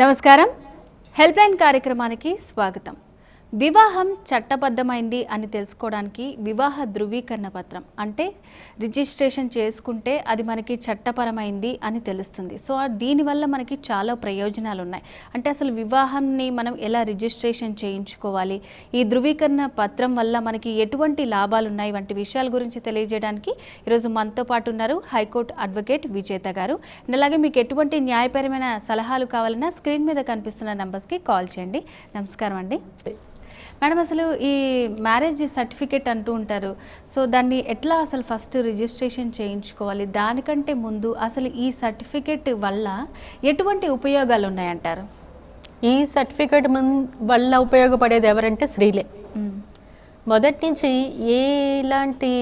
నమస్కారం. Help line కార్యక్రమానికి స్వాగతం. వివాహం చట్టబద్ధమైంది అని తెలుసుకోవడానికి వివాహ ధృవీకరణ పత్రం అంటే రిజిస్ట్రేషన్ చేసుకుంటే అది మనకి చట్టపరమైంది అని తెలుస్తుంది. సో దీనివల్ల మనకి చాలా ప్రయోజనాలు ఉన్నాయి. అంటే అసలు వివాహాన్ని మనం ఎలా రిజిస్ట్రేషన్ చేయించుకోవాలి, ఈ ధృవీకరణ పత్రం వల్ల మనకి ఎటువంటి లాభాలు ఉన్నాయి వంటి విషయాల గురించి తెలియజేయడానికి ఈరోజు మనతో పాటు ఉన్నారు హైకోర్టు అడ్వకేట్ విజేత గారు. అలాగే మీకు ఎటువంటి న్యాయపరమైన సలహాలు కావాలన్నా స్క్రీన్ మీద కనిపిస్తున్న నంబర్స్కి కాల్ చేయండి. నమస్కారం అండి మేడం. అసలు ఈ మ్యారేజ్ సర్టిఫికేట్ అంటూ ఉంటారు. సో దాన్ని ఎట్లా అసలు ఫస్ట్ రిజిస్ట్రేషన్ చేయించుకోవాలి, దానికంటే ముందు అసలు ఈ సర్టిఫికేట్ వల్ల ఎటువంటి ఉపయోగాలు ఉన్నాయంటారు? ఈ సర్టిఫికేట్ వల్ల ఉపయోగపడేది ఎవరంటే స్త్రీలే. మొదటి నుంచి ఎలాంటి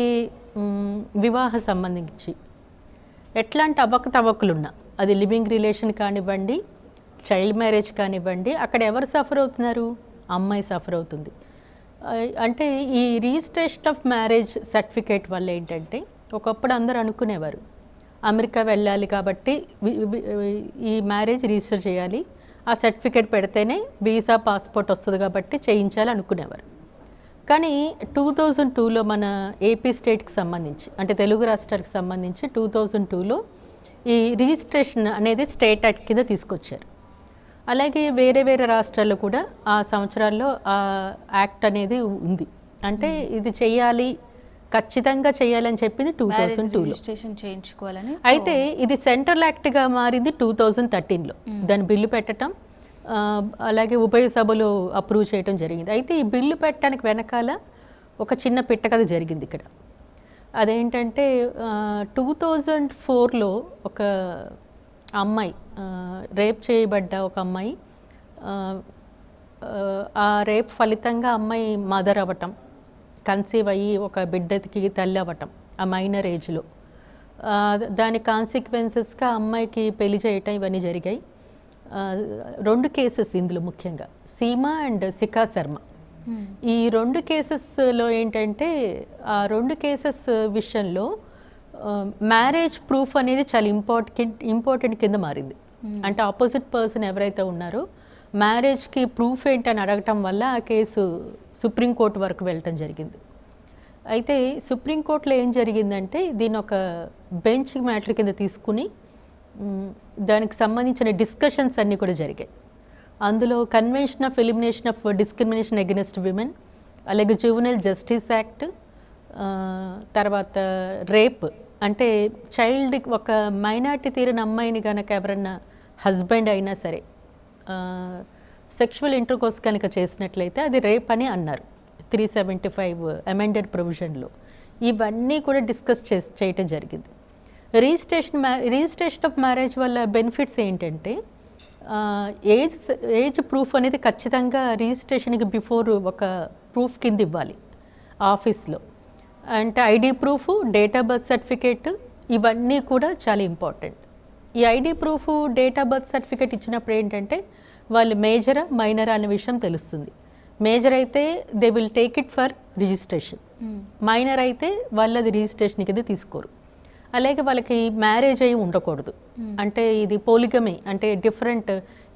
వివాహ సంబంధించి ఎట్లాంటి అవకతవకలున్నా, అది లివింగ్ రిలేషన్ కానివ్వండి, చైల్డ్ మ్యారేజ్ కానివ్వండి, అక్కడ ఎవరు సఫర్ అవుతున్నారు? అమ్మాయి సఫర్ అవుతుంది. అంటే ఈ రిజిస్ట్రేషన్ ఆఫ్ మ్యారేజ్ సర్టిఫికేట్ వల్ల ఏంటంటే, ఒకప్పుడు అందరూ అనుకునేవారు అమెరికా వెళ్ళాలి కాబట్టి ఈ మ్యారేజ్ రిజిస్టర్ చేయాలి, ఆ సర్టిఫికేట్ పెడితేనే వీసా పాస్పోర్ట్ వస్తుంది కాబట్టి చేయించాలి అనుకునేవారు. కానీ 2002లో మన ఏపీ స్టేట్కి సంబంధించి, అంటే తెలుగు రాష్ట్రాలకు సంబంధించి 2002లో ఈ రిజిస్ట్రేషన్ అనేది స్టేట్ యాక్ట్ కింద తీసుకొచ్చారు. అలాగే వేరే వేరే రాష్ట్రాల్లో కూడా ఆ సంవత్సరాల్లో ఆ యాక్ట్ అనేది ఉంది. అంటే ఇది చేయాలి, ఖచ్చితంగా చేయాలని చెప్పింది 2002లో. అయితే ఇది సెంట్రల్ యాక్ట్గా మారింది 2013లో. దాని బిల్లు పెట్టడం, అలాగే ఉభయ సభలో అప్రూవ్ చేయడం జరిగింది. అయితే ఈ బిల్లు పెట్టడానికి వెనకాల ఒక చిన్న పిట్టకథ జరిగింది ఇక్కడ. అదేంటంటే 2004లో ఒక అమ్మాయి, రేప్ చేయబడ్డ ఒక అమ్మాయి, ఆ రేప్ ఫలితంగా అమ్మాయి మదర్ అవ్వటం, కన్సీవ్ అయ్యి ఒక బిడ్డకి తల్లి అవ్వటం ఆ మైనర్ ఏజ్లో. దాని కాన్సిక్వెన్సెస్గా అమ్మాయికి పెళ్లి చేయటం ఇవన్నీ జరిగాయి. 2 కేసెస్ ఇందులో ముఖ్యంగా, సీమా అండ్ శిఖా శర్మ. ఈ 2 కేసెస్లో ఏంటంటే, ఆ 2 కేసెస్ విషయంలో మ్యారేజ్ ప్రూఫ్ అనేది చాలా ఇంపార్టెంట్ కింద మారింది. అంటే ఆపోజిట్ పర్సన్ ఎవరైతే ఉన్నారో మ్యారేజ్కి ప్రూఫ్ ఏంటని అడగటం వల్ల ఆ కేసు సుప్రీంకోర్టు వరకు వెళ్ళటం జరిగింది. అయితే సుప్రీంకోర్టులో ఏం జరిగిందంటే, దీని ఒక బెంచ్ మ్యాటర్ కింద తీసుకుని దానికి సంబంధించిన డిస్కషన్స్ అన్నీ కూడా జరిగాయి. అందులో convention of elimination of discrimination against women, అలాగే జువెనైల్ జస్టిస్ యాక్ట్, తర్వాత రేప్ అంటే చైల్డ్, ఒక మైనారిటీ తీరిన అమ్మాయిని కనుక ఎవరన్నా హస్బెండ్ అయినా సరే సెక్షువల్ ఇంటర్కోర్స్ కనుక చేసినట్లయితే అది రేప్ అని అన్నారు 375 అమెండెడ్ ప్రొవిజన్లో. ఇవన్నీ కూడా డిస్కస్ చేయటం జరిగింది. రిజిస్ట్రేషన్ ఆఫ్ మ్యారేజ్ వల్ల బెనిఫిట్స్ ఏంటంటే, ఏజ్ ప్రూఫ్ అనేది ఖచ్చితంగా రిజిస్ట్రేషన్కి బిఫోర్ ఒక ప్రూఫ్ కింద ఇవ్వాలి ఆఫీస్లో. అంటే ID proof, date of birth certificate, ఇవన్నీ కూడా చాలా ఇంపార్టెంట్. ఈ ID proof, date of birth certificate ఇచ్చినప్పుడు ఏంటంటే, వాళ్ళు మేజరా మైనరా అనే విషయం తెలుస్తుంది. మేజర్ అయితే they will take it for registration, minor అయితే వాళ్ళు అది రిజిస్ట్రేషన్ కింద తీసుకోరు. అలాగే వాళ్ళకి మ్యారేజ్ అయ్యి ఉండకూడదు. అంటే ఇది పోలిగమీ, అంటే డిఫరెంట్,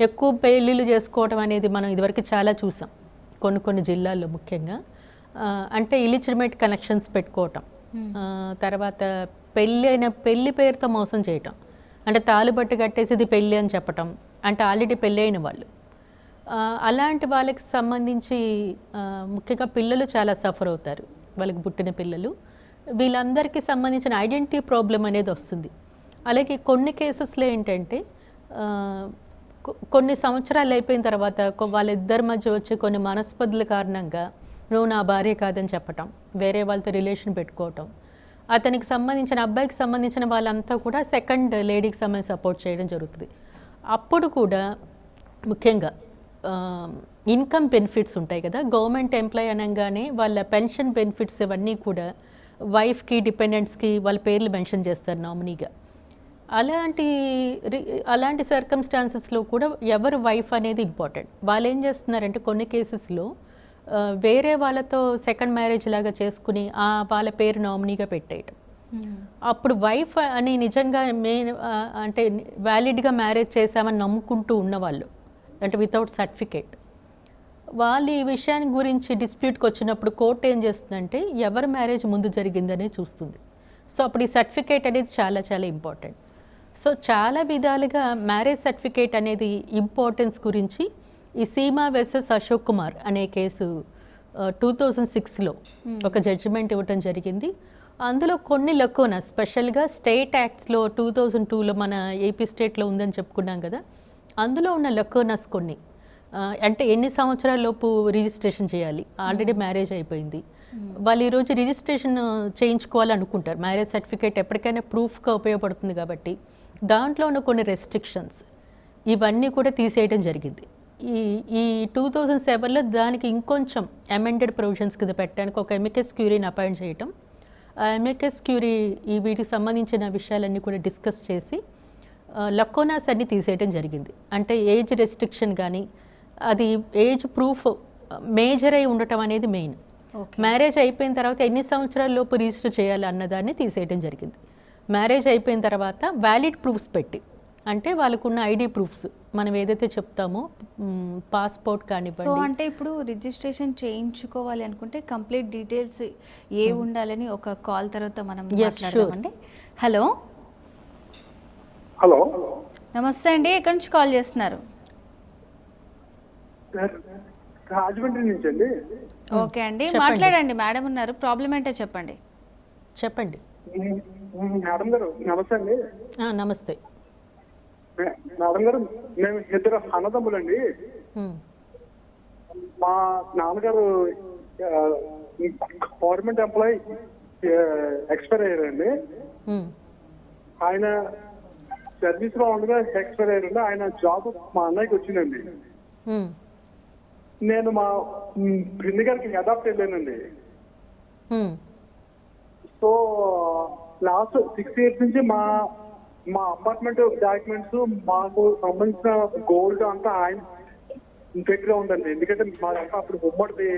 ఎక్కువ పెళ్ళిళ్ళు చేసుకోవడం అనేది మనం ఇదివరకు చాలా చూసాం కొన్ని జిల్లాల్లో ముఖ్యంగా. అంటే ఇలిజిటిమేట్ కనెక్షన్స్ పెట్టుకోవటం, తర్వాత పెళ్ళి పేరుతో మోసం చేయటం, అంటే తాళిబట్టు కట్టేసి ఇది పెళ్ళి అని చెప్పటం, అంటే ఆల్రెడీ పెళ్ళి అయిన వాళ్ళు. అలాంటి వాళ్ళకి సంబంధించి ముఖ్యంగా పిల్లలు చాలా సఫర్ అవుతారు, వాళ్ళకి పుట్టిన పిల్లలు. వీళ్ళందరికీ సంబంధించిన ఐడెంటిటీ ప్రాబ్లం అనేది వస్తుంది. అలాగే కొన్ని కేసెస్లో ఏంటంటే, కొన్ని సంవత్సరాలు అయిపోయిన తర్వాత వాళ్ళిద్దరి మధ్య వచ్చే కొన్ని మనస్పర్ధల కారణంగా నువ్వు నా భార్య కాదని చెప్పటం, వేరే వాళ్ళతో రిలేషన్ పెట్టుకోవటం, అతనికి సంబంధించిన అబ్బాయికి సంబంధించిన వాళ్ళంతా కూడా సెకండ్ లేడీకి సంబంధించి సపోర్ట్ చేయడం జరుగుతుంది. అప్పుడు కూడా ముఖ్యంగా ఇన్కమ్ బెనిఫిట్స్ ఉంటాయి కదా, గవర్నమెంట్ ఎంప్లాయీ అనగానే వాళ్ళ పెన్షన్ బెనిఫిట్స్ ఇవన్నీ కూడా వైఫ్కి, డిపెండెంట్స్కి వాళ్ళ పేర్లు మెన్షన్ చేస్తారు నామినీగా. అలాంటి సర్కమ్స్టాన్సెస్లో కూడా ఎవరు వైఫ్ అనేది ఇంపార్టెంట్. వాళ్ళు ఏం చేస్తున్నారంటే, కొన్ని కేసెస్లో వేరే వాళ్ళతో సెకండ్ మ్యారేజ్ లాగా చేసుకుని వాళ్ళ పేరు నామినీగా పెట్టేయటం. అప్పుడు వైఫ్ అని నిజంగా అంటే వ్యాలిడ్గా మ్యారేజ్ చేశామని నమ్ముకుంటూ ఉన్నవాళ్ళు అంటే వితౌట్ సర్టిఫికేట్. వాళ్ళు ఈ విషయాన్ని గురించి డిస్ప్యూట్కి వచ్చినప్పుడు కోర్టు ఏం చేస్తుందంటే ఎవరి మ్యారేజ్ ముందు జరిగిందనే చూస్తుంది. సో అప్పుడు ఈ సర్టిఫికేట్ అనేది చాలా చాలా ఇంపార్టెంట్. సో చాలా విధాలుగా మ్యారేజ్ సర్టిఫికేట్ అనేది ఇంపార్టెన్స్ గురించి ఈ సీమా వెర్సెస్ అశోక్ కుమార్ అనే కేసు 2006లో ఒక జడ్జిమెంట్ ఇవ్వటం జరిగింది. అందులో కొన్ని లకోనా స్పెషల్గా స్టేట్ యాక్ట్స్లో 2002లో మన ఏపీ స్టేట్లో ఉందని చెప్పుకున్నాం కదా, అందులో ఉన్న లకోనాస్ కొన్ని, అంటే ఎన్ని సంవత్సరాల లోపు రిజిస్ట్రేషన్ చేయాలి, ఆల్రెడీ మ్యారేజ్ అయిపోయింది, వాళ్ళు ఈరోజు రిజిస్ట్రేషన్ చేయించుకోవాలనుకుంటారు, మ్యారేజ్ సర్టిఫికేట్ ఎప్పటికైనా ప్రూఫ్గా ఉపయోగపడుతుంది కాబట్టి దాంట్లో ఉన్న కొన్ని రెస్ట్రిక్షన్స్ ఇవన్నీ కూడా తీసేయడం జరిగింది. ఈ 2007లో దానికి ఇంకొంచెం అమెండెడ్ ప్రొవిజన్స్ కింద పెట్టడానికి ఒక ఎమికస్ క్యూరీని అపాయింట్ చేయటం, ఆ ఎమికస్ క్యూరీ ఈ వీటికి సంబంధించిన విషయాలన్నీ కూడా డిస్కస్ చేసి లకోనాస్ అన్ని తీసేయడం జరిగింది. అంటే ఏజ్ రెస్ట్రిక్షన్ కానీ అది ఏజ్ ప్రూఫ్ మేజర్ అయి ఉండటం అనేది మెయిన్. మ్యారేజ్ అయిపోయిన తర్వాత ఎన్ని సంవత్సరాల లోపు రిజిస్టర్ చేయాలి అన్నదాన్ని తీసేయడం జరిగింది. మ్యారేజ్ అయిపోయిన తర్వాత వ్యాలిడ్ ప్రూఫ్స్ పెట్టి, అంటే వాళ్ళకున్న ఐడి ప్రూఫ్స్ మనం ఏదైతే చెప్తామో పాస్పోర్ట్ కానివ్వండి. సో అంటే ఇప్పుడు రిజిస్ట్రేషన్ చేయించుకోవాలి అనుకుంటే కంప్లీట్ డీటెయిల్స్ ఏ ఉండాలని ఒక కాల్ తర్వాత మనం మాట్లాడదామండి. హలో హలో, నమస్తే అండి, ఎక్కడి నుంచి కాల్ చేస్తున్నారు? రాజమండ్రి నుంచి అండి. ఓకే అండి, మాట్లాడండి, మేడం ఉన్నారు, ప్రాబ్లం ఏంటో చెప్పండి. చెప్పండి మేడం గారు. నమస్తే అండి. నమస్తే మేడం గారు, మేము ఇద్దరు అన్నదమ్ములండి. మా నాన్నగారు గవర్నమెంట్ ఎంప్లాయీ ఎక్స్పైర్ అయ్యారండి. ఆయన సర్వీస్ లో ఉండగా ఎక్స్పైర్ అయ్యారండి. ఆయన జాబ్ మా అన్నయ్యకి వచ్చిందండి. నేను మా ఫ్రెండ్ గారికి అడాప్ట్ వెళ్ళానండి. సో లాస్ట్ 6 years నుంచి మా అపార్ట్మెంట్ డాక్యుమెంట్స్, మాకు సంబంధించిన గోల్డ్ అంతా ఆయన దగ్గర ఉందండి. ఎందుకంటే మా అప్పుడు ఉమ్మడి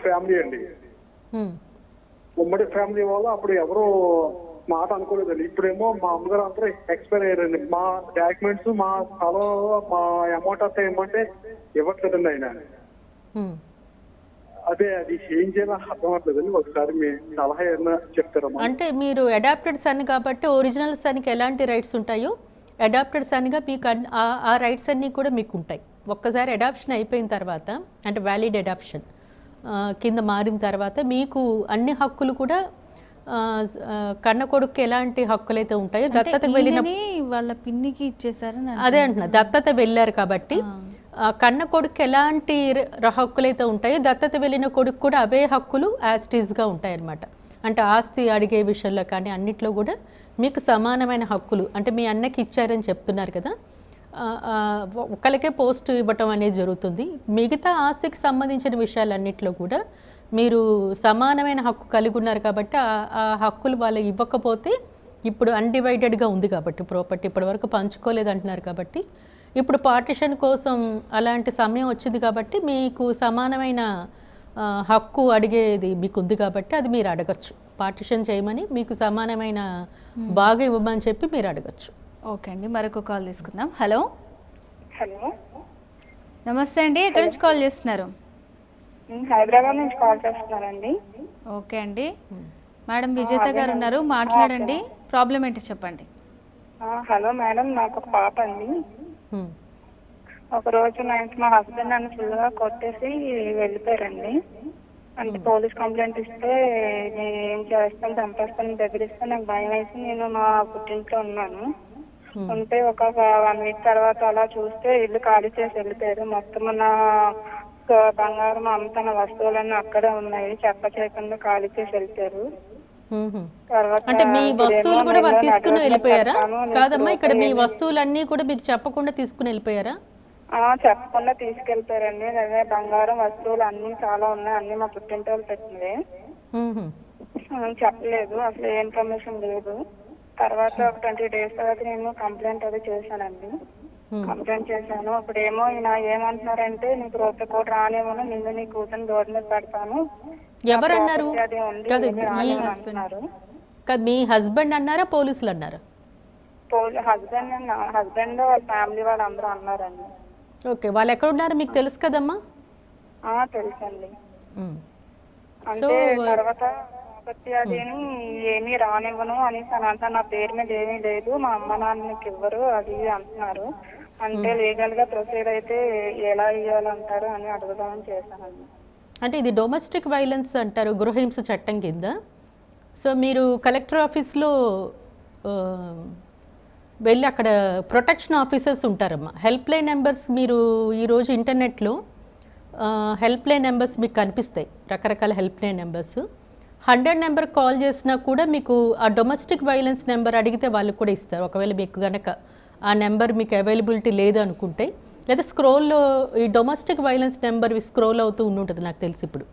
ఫ్యామిలీ అండి. ఉమ్మడి ఫ్యామిలీ వల్ల అప్పుడు ఎవరు మాట అనుకోలేదండి. ఇప్పుడేమో మా అమ్మగారు అందరూ ఎక్స్పైర్ అయ్యారండి. మా డాక్యుమెంట్స్, మా స్థలం, మా అమౌంట్ అంతా ఏమంటే ఇవ్వట్లేదండి ఆయన. అదే అది ఏం చేయాలో అర్థం అవ్వట్లేదండి. ఒకసారి మీ సలహా ఏమైనా చెప్తారమ్మా? అంటే మీరు అడాప్టెడ్ సన్ కాబట్టి ఒరిజినల్ సన్కి ఎలాంటి రైట్స్ ఉంటాయో అడాప్టెడ్ సన్గా మీకు ఆ రైట్స్ అన్నీ కూడా మీకు ఉంటాయి. ఒక్కసారి అడాప్షన్ అయిపోయిన తర్వాత, అంటే వ్యాలిడ్ అడాప్షన్ కింద మారిన తర్వాత మీకు అన్ని హక్కులు కూడా కన్న కొడుకు ఎలాంటి హక్కులు అయితే ఉంటాయో దత్తతకు వెళ్ళిన వాళ్ళ పిన్నికి ఇచ్చేసారని అదే అంటున్నా, దత్తత వెళ్ళారు కాబట్టి కన్న కొడుకు ఎలాంటి హక్కులైతే ఉంటాయో దత్తత వెళ్ళిన కొడుకు కూడా అవే హక్కులు యాస్టీస్గా ఉంటాయన్నమాట. అంటే ఆస్తి అడిగే విషయంలో కానీ అన్నిట్లో కూడా మీకు సమానమైన హక్కులు, అంటే మీ అన్నకి ఇచ్చారని చెప్తున్నారు కదా, ఒకరికే పోస్ట్ ఇవ్వటం అనేది జరుగుతుంది. మిగతా ఆస్తికి సంబంధించిన విషయాలన్నింటిలో కూడా మీరు సమానమైన హక్కు కలిగి ఉన్నారు కాబట్టి ఆ హక్కులు వాళ్ళు ఇవ్వకపోతే, ఇప్పుడు అన్డివైడెడ్గా ఉంది కాబట్టి ప్రాపర్టీ ఇప్పటివరకు పంచుకోలేదు అంటున్నారు కాబట్టి, ఇప్పుడు పార్టిషన్ కోసం అలాంటి సమయం వచ్చింది కాబట్టి మీకు సమానమైన హక్కు అడిగేది మీకు ఉంది కాబట్టి అది మీరు అడగచ్చు. పార్టిషన్ చేయమని మీకు సమానమైన బాగా ఇవ్వమని చెప్పి మీరు అడగచ్చు. ఓకే అండి, మరొక కాల్ తీసుకుందాం. హలో హలో, నమస్తే అండి, ఎక్కడి నుంచి కాల్ చేస్తున్నారు? హైదరాబాద్ నుంచి కాల్ చేస్తున్నారండి. ఓకే అండి, మేడం విజేత గారు ఉన్నారు, మాట్లాడండి, ప్రాబ్లం ఏంటో చెప్పండి. హలో మేడం, నాకు ఒక పాప అండి. ఒక రోజు నైట్ మా హస్బెండ్ నన్ను ఫుల్గా కొట్టేసి వెళ్ళిపోయారండి. అంటే పోలీస్ కంప్లైంట్ ఇస్తే నేను ఏం చేస్తాను, చంపేస్తాను, బెదిరిస్తే నాకు భయం వేసి నేను మా పుట్టింట్లో ఉన్నాను. ఉంటే ఒక 1 week తర్వాత అలా చూస్తే ఇల్లు ఖాళీ చేసి వెళ్ళిపోయారు. మొత్తం నా బంగారం అంతా నా వస్తువులన్నీ అక్కడే ఉన్నాయి, చెప్ప చేయకుండా ఖాళీ చేసి వెళ్ళిపోయారు. అంటే మీ వస్తువులు కూడా వారు తీసుకుని వెళ్ళిపోయారా? కాదమ్మా, ఇక్కడ మీ వస్తువులన్నీ కూడా మీకు చెప్పకుండా తీసుకుని వెళ్ళిపోయారా? చెప్పకుండా తీసుకెళ్ళిపోయారండి. అదే బంగారం వస్తువులు అన్ని చాలా ఉన్నాయి, అన్ని మా పుట్టింటి వాళ్ళు పెట్టినవి. చెప్పలేదు, అసలు ఏ ఇన్ఫర్మేషన్ లేదు. తర్వాత ఒక 20 days తర్వాత నేను కంప్లైంట్ అది చేశానండి. కంప్లైంట్ చేశాను. అప్పుడేమో ఈయన ఏమంటున్నారంటే, నీకు రూపాయి కోటి రానేమో, నిన్ను నీ కూతురు రోడ్డు మీద పెడతాను. ఎవరన్నారు? అంటున్నారు. మీ హస్బెండ్ అన్నారా, పోలీసులు అన్నారా? హస్బెండ్ వాళ్ళ ఫ్యామిలీ వాళ్ళు అందరూ అన్నారండి. ఓకే, వాళ్ళు ఎక్కడ ఉన్నారో మీకు తెలుసు కదమ్మా? తెలుసండి. మ్మ్. అంటే తర్వాత ప్రాపర్టీ అదేని ఏమీ రానివ్వను అనేసి అని అంతా, నా పేరు మీద ఏమీ లేదు, మా అమ్మ నాన్నకి ఇవ్వరు అది ఇది అంటున్నారు. అంటే లీగల్ గా ప్రొసీడ్ అయితే ఎలా ఇవ్వాలంటారు అని అడుగుదామని చేశానండి. అంటే ఇది డొమెస్టిక్ వైలెన్స్ అంటారు, గృహహింస చట్టం కింద. సో మీరు కలెక్టర్ ఆఫీస్లో వెళ్ళి అక్కడ ప్రొటెక్షన్ ఆఫీసర్స్ ఉంటారమ్మా. హెల్ప్ లైన్ నెంబర్స్ మీరు ఈరోజు ఇంటర్నెట్లో హెల్ప్ లైన్ నెంబర్స్ మీకు కనిపిస్తాయి, రకరకాల help line numbers. 100 number call చేసినా కూడా మీకు ఆ డొమెస్టిక్ వైలెన్స్ నెంబర్ అడిగితే వాళ్ళు కూడా ఇస్తారు. ఒకవేళ మీకు కనుక ఆ నెంబర్ మీకు అవైలబిలిటీ లేదు అనుకుంటే, లేదా స్క్రోల్లో ఈ డొమెస్టిక్ వైలెన్స్ నెంబర్ స్క్రోల్ అవుతూ ఉంటుంది నాకు తెలిసి ఇప్పుడు.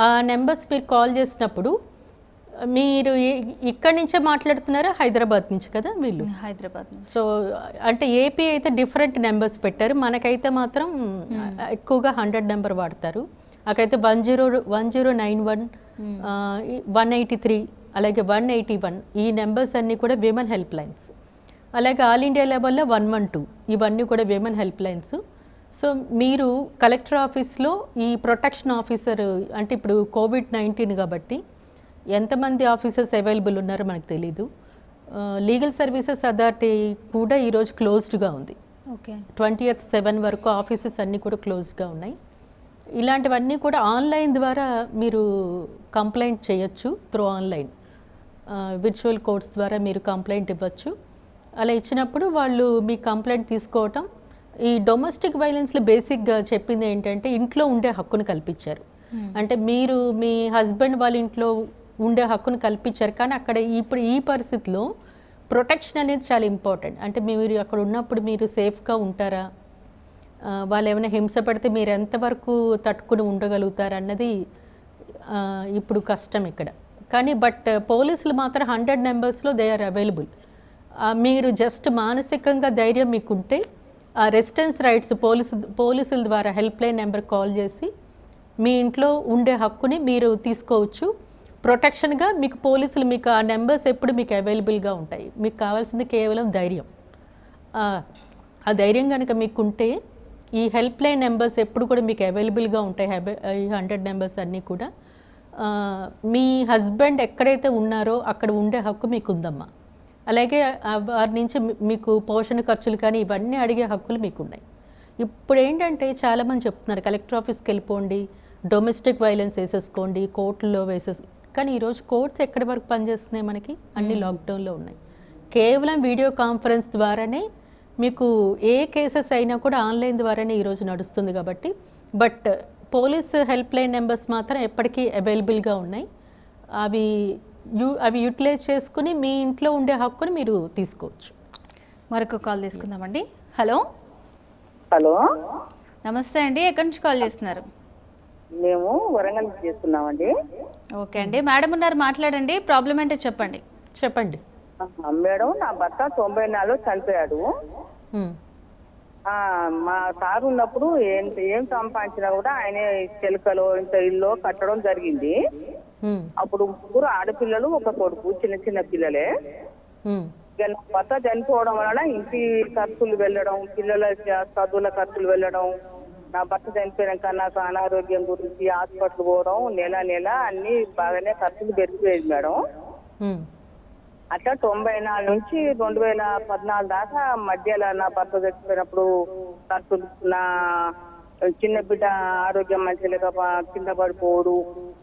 ఆ నెంబర్స్ మీరు కాల్ చేసినప్పుడు మీరు ఇక్కడి నుంచే మాట్లాడుతున్నారా, హైదరాబాద్ నుంచి కదా వీళ్ళు? హైదరాబాద్ నుంచి. సో అంటే ఏపీ అయితే డిఫరెంట్ నెంబర్స్ పెట్టారు, మనకైతే మాత్రం ఎక్కువగా 100 నెంబర్ వాడతారు. అక్కడైతే 1091, 183, అలాగే 181 ఈ నెంబర్స్ అన్నీ కూడా విమెన్ హెల్ప్ లైన్స్. అలాగే ఆల్ ఇండియా లెవెల్లో 112 ఇవన్నీ కూడా విమెన్ హెల్ప్ లైన్స్. సో మీరు కలెక్టర్ ఆఫీస్లో ఈ ప్రొటెక్షన్ ఆఫీసర్, అంటే ఇప్పుడు COVID-19 కాబట్టి ఎంతమంది ఆఫీసర్స్ అవైలబుల్ ఉన్నారో మనకు తెలీదు. లీగల్ సర్వీసెస్ అథారిటీ కూడా ఈరోజు క్లోజ్డ్గా ఉంది. ఓకే, 20th 7 వరకు ఆఫీసెస్ అన్నీ కూడా క్లోజ్గా ఉన్నాయి. ఇలాంటివన్నీ కూడా ఆన్లైన్ ద్వారా మీరు కంప్లైంట్ చేయొచ్చు. త్రూ ఆన్లైన్ విర్చువల్ కోర్ట్స్ ద్వారా మీరు కంప్లైంట్ ఇవ్వచ్చు. అలా ఇచ్చినప్పుడు వాళ్ళు మీ కంప్లైంట్ తీసుకోవటం. ఈ డొమెస్టిక్ వైలెన్స్లో బేసిక్గా చెప్పింది ఏంటంటే ఇంట్లో ఉండే హక్కును కల్పించారు. అంటే మీరు మీ హస్బెండ్ వాళ్ళ ఇంట్లో ఉండే హక్కును కల్పించారు, కానీ అక్కడ ఇప్పుడు ఈ పరిస్థితిలో ప్రొటెక్షన్ అనేది చాలా ఇంపార్టెంట్. అంటే మీరు అక్కడ ఉన్నప్పుడు మీరు సేఫ్గా ఉంటారా, వాళ్ళు ఏమైనా హింస పడితే మీరు ఎంతవరకు తట్టుకుని ఉండగలుగుతారు అన్నది ఇప్పుడు కష్టం ఇక్కడ. కానీ బట్ పోలీసులు మాత్రం 100 నెంబర్స్లో దే ఆర్ అవైలబుల్. మీరు జస్ట్ మానసికంగా ధైర్యం మీకుంటే ఆ రెసిడెన్స్ రైట్స్ పోలీసుల ద్వారా హెల్ప్ లైన్ నెంబర్ కాల్ చేసి మీ ఇంట్లో ఉండే హక్కుని మీరు తీసుకోవచ్చు. ప్రొటెక్షన్గా మీకు పోలీసులు మీకు ఆ నెంబర్స్ ఎప్పుడు మీకు అవైలబుల్గా ఉంటాయి. మీకు కావాల్సింది కేవలం ధైర్యం. ఆ ధైర్యం కనుక మీకుంటే ఈ హెల్ప్ లైన్ నెంబర్స్ ఎప్పుడు కూడా మీకు అవైలబుల్గా ఉంటాయి. 100 నెంబర్స్ అన్నీ కూడా మీ హస్బెండ్ ఎక్కడైతే ఉన్నారో అక్కడ ఉండే హక్కు మీకు ఉందమ్మా. అలాగే వారి నుంచి మీకు పోషణ ఖర్చులు కానీ ఇవన్నీ అడిగే హక్కులు మీకు ఉన్నాయి. ఇప్పుడు ఏంటంటే చాలామంది చెప్తున్నారు కలెక్టర్ ఆఫీస్కి వెళ్ళిపోండి, డొమెస్టిక్ వైలెన్స్ వేసేసుకోండి, కోర్టుల్లో కానీ ఈరోజు కోర్ట్స్ ఎక్కడి వరకు పనిచేస్తున్నాయి మనకి? అన్ని లాక్డౌన్లో ఉన్నాయి. కేవలం వీడియో కాన్ఫరెన్స్ ద్వారానే మీకు ఏ కేసెస్ అయినా కూడా ఆన్లైన్ ద్వారానే ఈరోజు నడుస్తుంది కాబట్టి. But police help line numbers మాత్రం ఎప్పటికీ అవైలబుల్గా ఉన్నాయి. అవి యూటిలైజ్ చేసుకుని మీ ఇంట్లో ఉండే హక్కుని మీరు తీసుకోవచ్చు. మరొక కాల్ తీసుకుందామండి. హలో హలో, నమస్తే అండి, ఎక్కడి నుంచి కాల్ చేస్తున్నారు? మేము వరంగల్ నుంచి చేస్తున్నామండి. ఓకే అండి, మేడం ఉన్నారు, మాట్లాడండి. ప్రాబ్లం ఏంటో చెప్పండి. చెప్పండి మేడం, నా భర్త 94 చనిపోయాడు. మా సార్ ఉన్నప్పుడు ఏం సంపాదించినా కూడా ఆయన చిలకలో ఇంత ఇల్లు కట్టడం జరిగింది. అప్పుడు 3 ఆడపిల్లలు, 1 కొడుకు, చిన్న చిన్న పిల్లలే. నా భర్త చనిపోవడం వలన ఇంటి ఖర్చులు వెళ్ళడం, పిల్లల చదువుల ఖర్చులు వెళ్ళడం, నా భర్త చనిపోయాక నాకు అనారోగ్యం గురించి హాస్పిటల్ పోవడం, నెల అన్ని బాగానే ఖర్చులు పెరిగిపోయేది మేడం. అట్లా 94 నుంచి 2014 దాకా మధ్యలో నా భర్త చచ్చిపోయినప్పుడు ఖర్చులు, నా చిన్న బిడ్డ ఆరోగ్యం మంచి లేక కింద పడిపోవడు,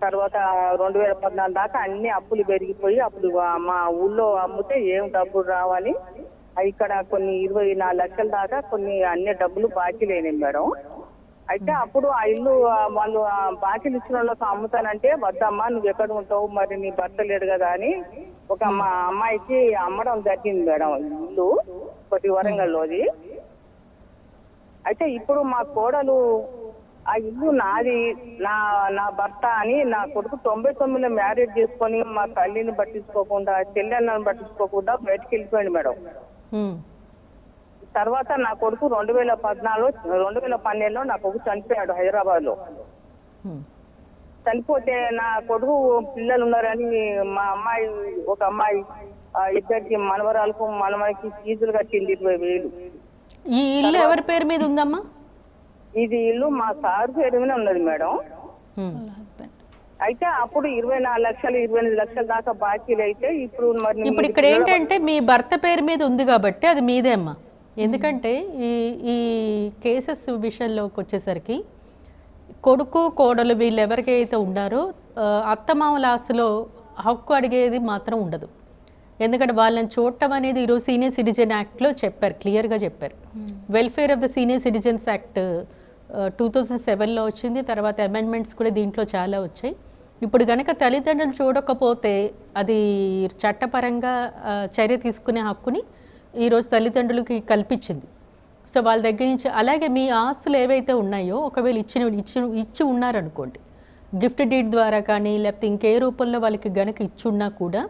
తర్వాత 2014 దాకా అన్ని అప్పులు పెరిగిపోయి అప్పుడు మా ఊళ్ళో అమ్మితే ఏం డబ్బులు రావాలి, ఇక్కడ కొన్ని 24 లక్షల దాకా కొన్ని అన్ని డబ్బులు బాకీ లేనివి మేడం. అయితే అప్పుడు ఆ ఇల్లు వాళ్ళు బాకీలు ఇచ్చిన వాళ్ళకి అమ్ముతానంటే, వద్దమ్మా నువ్వు ఎక్కడ ఉంటావు, మరి నీ భర్త లేడు కదా అని ఒక అమ్మాయికి అమ్మడం జరిగింది మేడం ఇల్లు, ఒకటి వరంగల్లోది. అయితే ఇప్పుడు మా కోడలు ఆ ఇల్లు నాది, నా భర్త అని నా కొడుకు 99లో మ్యారేజ్ చేసుకొని మా తల్లిని పట్టించుకోకుండా, చెల్లెళ్ళని పట్టించుకోకుండా బయటకు వెళ్ళిపోయింది మేడం. తర్వాత నా కొడుకు 2012లో నా కొడుకు చనిపోయాడు హైదరాబాద్ లో. చనిపోతే నా కొడుకు పిల్లలు ఉన్నారని మా అమ్మాయి, ఒక అమ్మాయి, ఇద్దరికి మనవరాలకు మనవడికి ఫీజులు కట్టింది 20,000. ఈ ఇల్లు ఎవరి పేరు మీద ఉందమ్మా? ఇది ఇల్లు మా సార్ పేరు మీద ఉన్నది మేడం. వాళ్ళ హస్బెండ్. అయితే అప్పుడు 24 లక్షలు 28 లక్షల దాకా బాకీలు అయితే ఇప్పుడు మరి ఇప్పుడు ఇక్కడ ఏంటంటే మీ భర్త పేరు మీద ఉంది కాబట్టి అది మీదే అమ్మా. ఎందుకంటే ఈ కేసెస్ విషయంలోకి వచ్చేసరికి కొడుకు కోడలు వీళ్ళు ఎవరికైతే ఉన్నారో అత్తమామల ఆస్తిలో హక్కు అడిగేది మాత్రం ఉండదు. ఎందుకంటే వాళ్ళని చూడటం అనేది ఈరోజు సీనియర్ సిటిజన్ యాక్ట్లో చెప్పారు, క్లియర్గా చెప్పారు. Welfare of the senior citizens act 2007లో వచ్చింది. తర్వాత అమెండ్మెంట్స్ కూడా దీంట్లో చాలా వచ్చాయి. ఇప్పుడు కనుక తల్లిదండ్రులు చూడకపోతే అది చట్టపరంగా చర్య తీసుకునే హక్కుని ఈరోజు తల్లిదండ్రులకి కల్పించింది. సో వాళ్ళ దగ్గర నుంచి అలాగే మీ ఆస్తులు ఏవైతే ఉన్నాయో ఒకవేళ ఇచ్చి ఉన్నారనుకోండి, గిఫ్ట్ డీడ్ ద్వారా కానీ లేకపోతే ఇంకే రూపంలో వాళ్ళకి గనక ఇచ్చి ఉన్నా కూడా